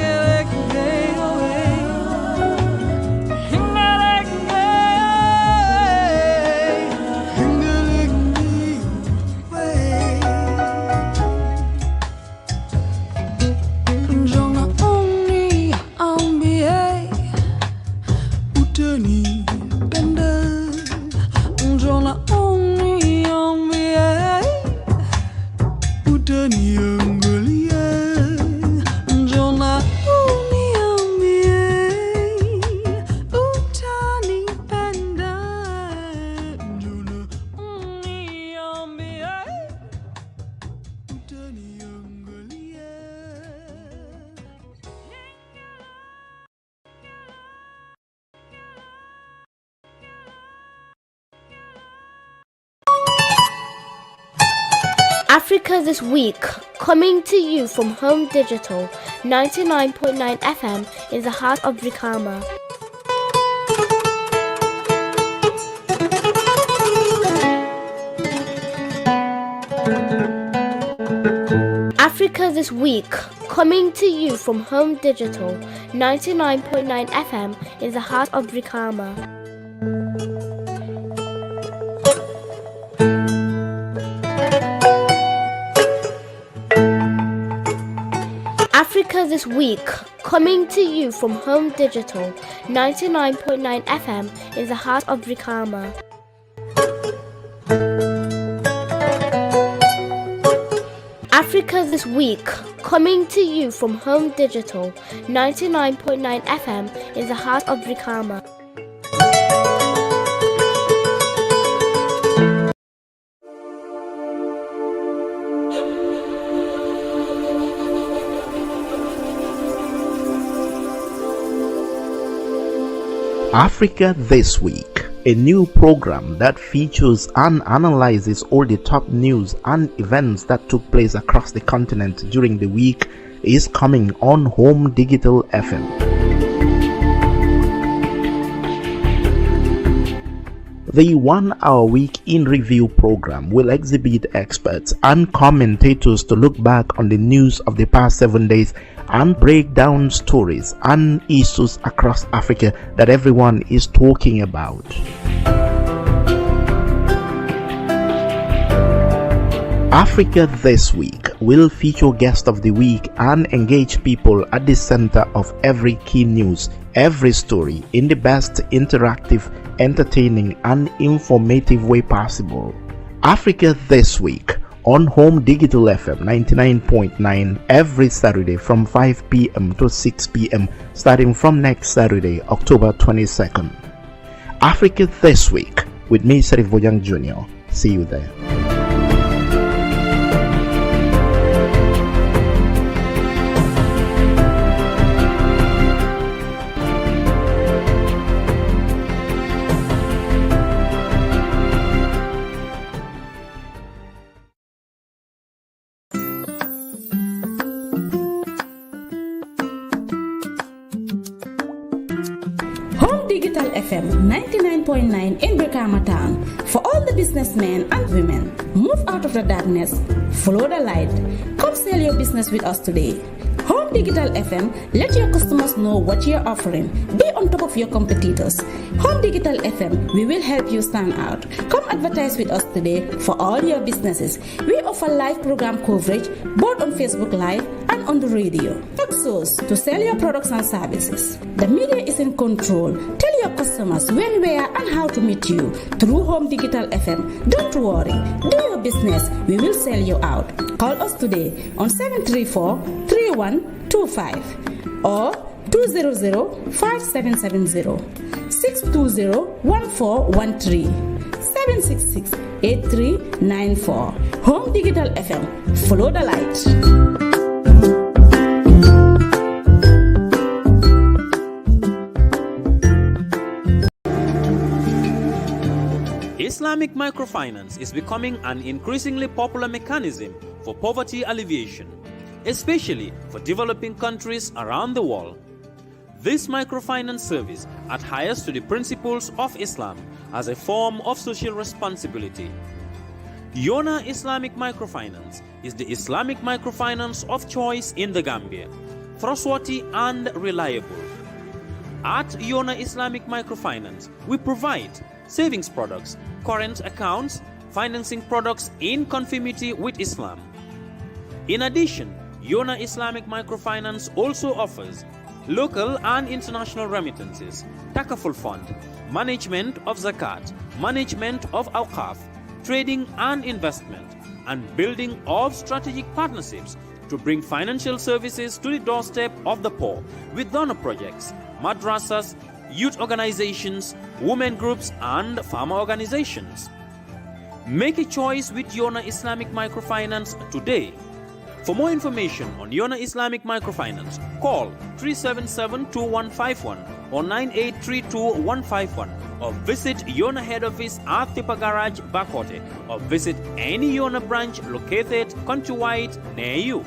Speaker 8: Africa This Week, coming to you from Home Digital 99.9 FM in the heart of Brikama. Africa This Week, coming to you from Home Digital 99.9 FM in the heart of Brikama. Africa This Week, coming to you from Home Digital 99.9 FM in the heart of Brikama. Africa This Week, coming to you from Home Digital 99.9 FM in the heart of Brikama.
Speaker 2: Africa This Week, a new program that features and analyzes all the top news and events that took place across the continent during the week, is coming on Home Digital FM. The 1 hour Week in Review program will exhibit experts and commentators to look back on the news of the past 7 days and break down stories and issues across Africa that everyone is talking about. Africa This Week will feature Guest of the Week and engage people at the center of every key news, every story, in the best interactive, entertaining and informative way possible. Africa This Week on Home Digital FM 99.9 every Saturday from 5 p.m. to 6 p.m. starting from next Saturday, October 22nd. Africa This Week with me, Sharif Bojang Jr. See you there.
Speaker 1: Digital FM 99.9 in Brikama Town. For all the businessmen and women, move out of the darkness, follow the light. Come sell your business with us today. Home Digital FM, let your customers know what you're offering. Be on top of your competitors. Home Digital FM, we will help you stand out. Come advertise with us today for all your businesses. We offer live program coverage both on Facebook Live and on the radio. Text us to sell your products and services. The media is in control. Tell your customers when, where, and how to meet you through Home Digital FM. Don't worry. Do your business. We will sell you out. Call us today on 734-3125 or 200-5770, 620-1413, 766-8394. Home Digital FM. Follow the light.
Speaker 16: Islamic microfinance is becoming an increasingly popular mechanism for poverty alleviation, especially for developing countries around the world. This microfinance service adheres to the principles of Islam as a form of social responsibility. Yona Islamic Microfinance is the Islamic microfinance of choice in the Gambia, trustworthy and reliable. At Yona Islamic Microfinance, we provide savings products, current accounts, financing products in conformity with Islam. In addition, Yona Islamic Microfinance also offers local and international remittances, takaful fund, management of zakat, management of awqaf, trading and investment, and building of strategic partnerships to bring financial services to the doorstep of the poor with donor projects, madrasas, youth organizations, women groups, and farmer organizations. Make a choice with Yona Islamic Microfinance today. For more information on Yona Islamic Microfinance, call 377-2151 or 9832-151 or visit Yona head office at Tipa Garage, Bakote, or visit any Yona branch located countrywide near you.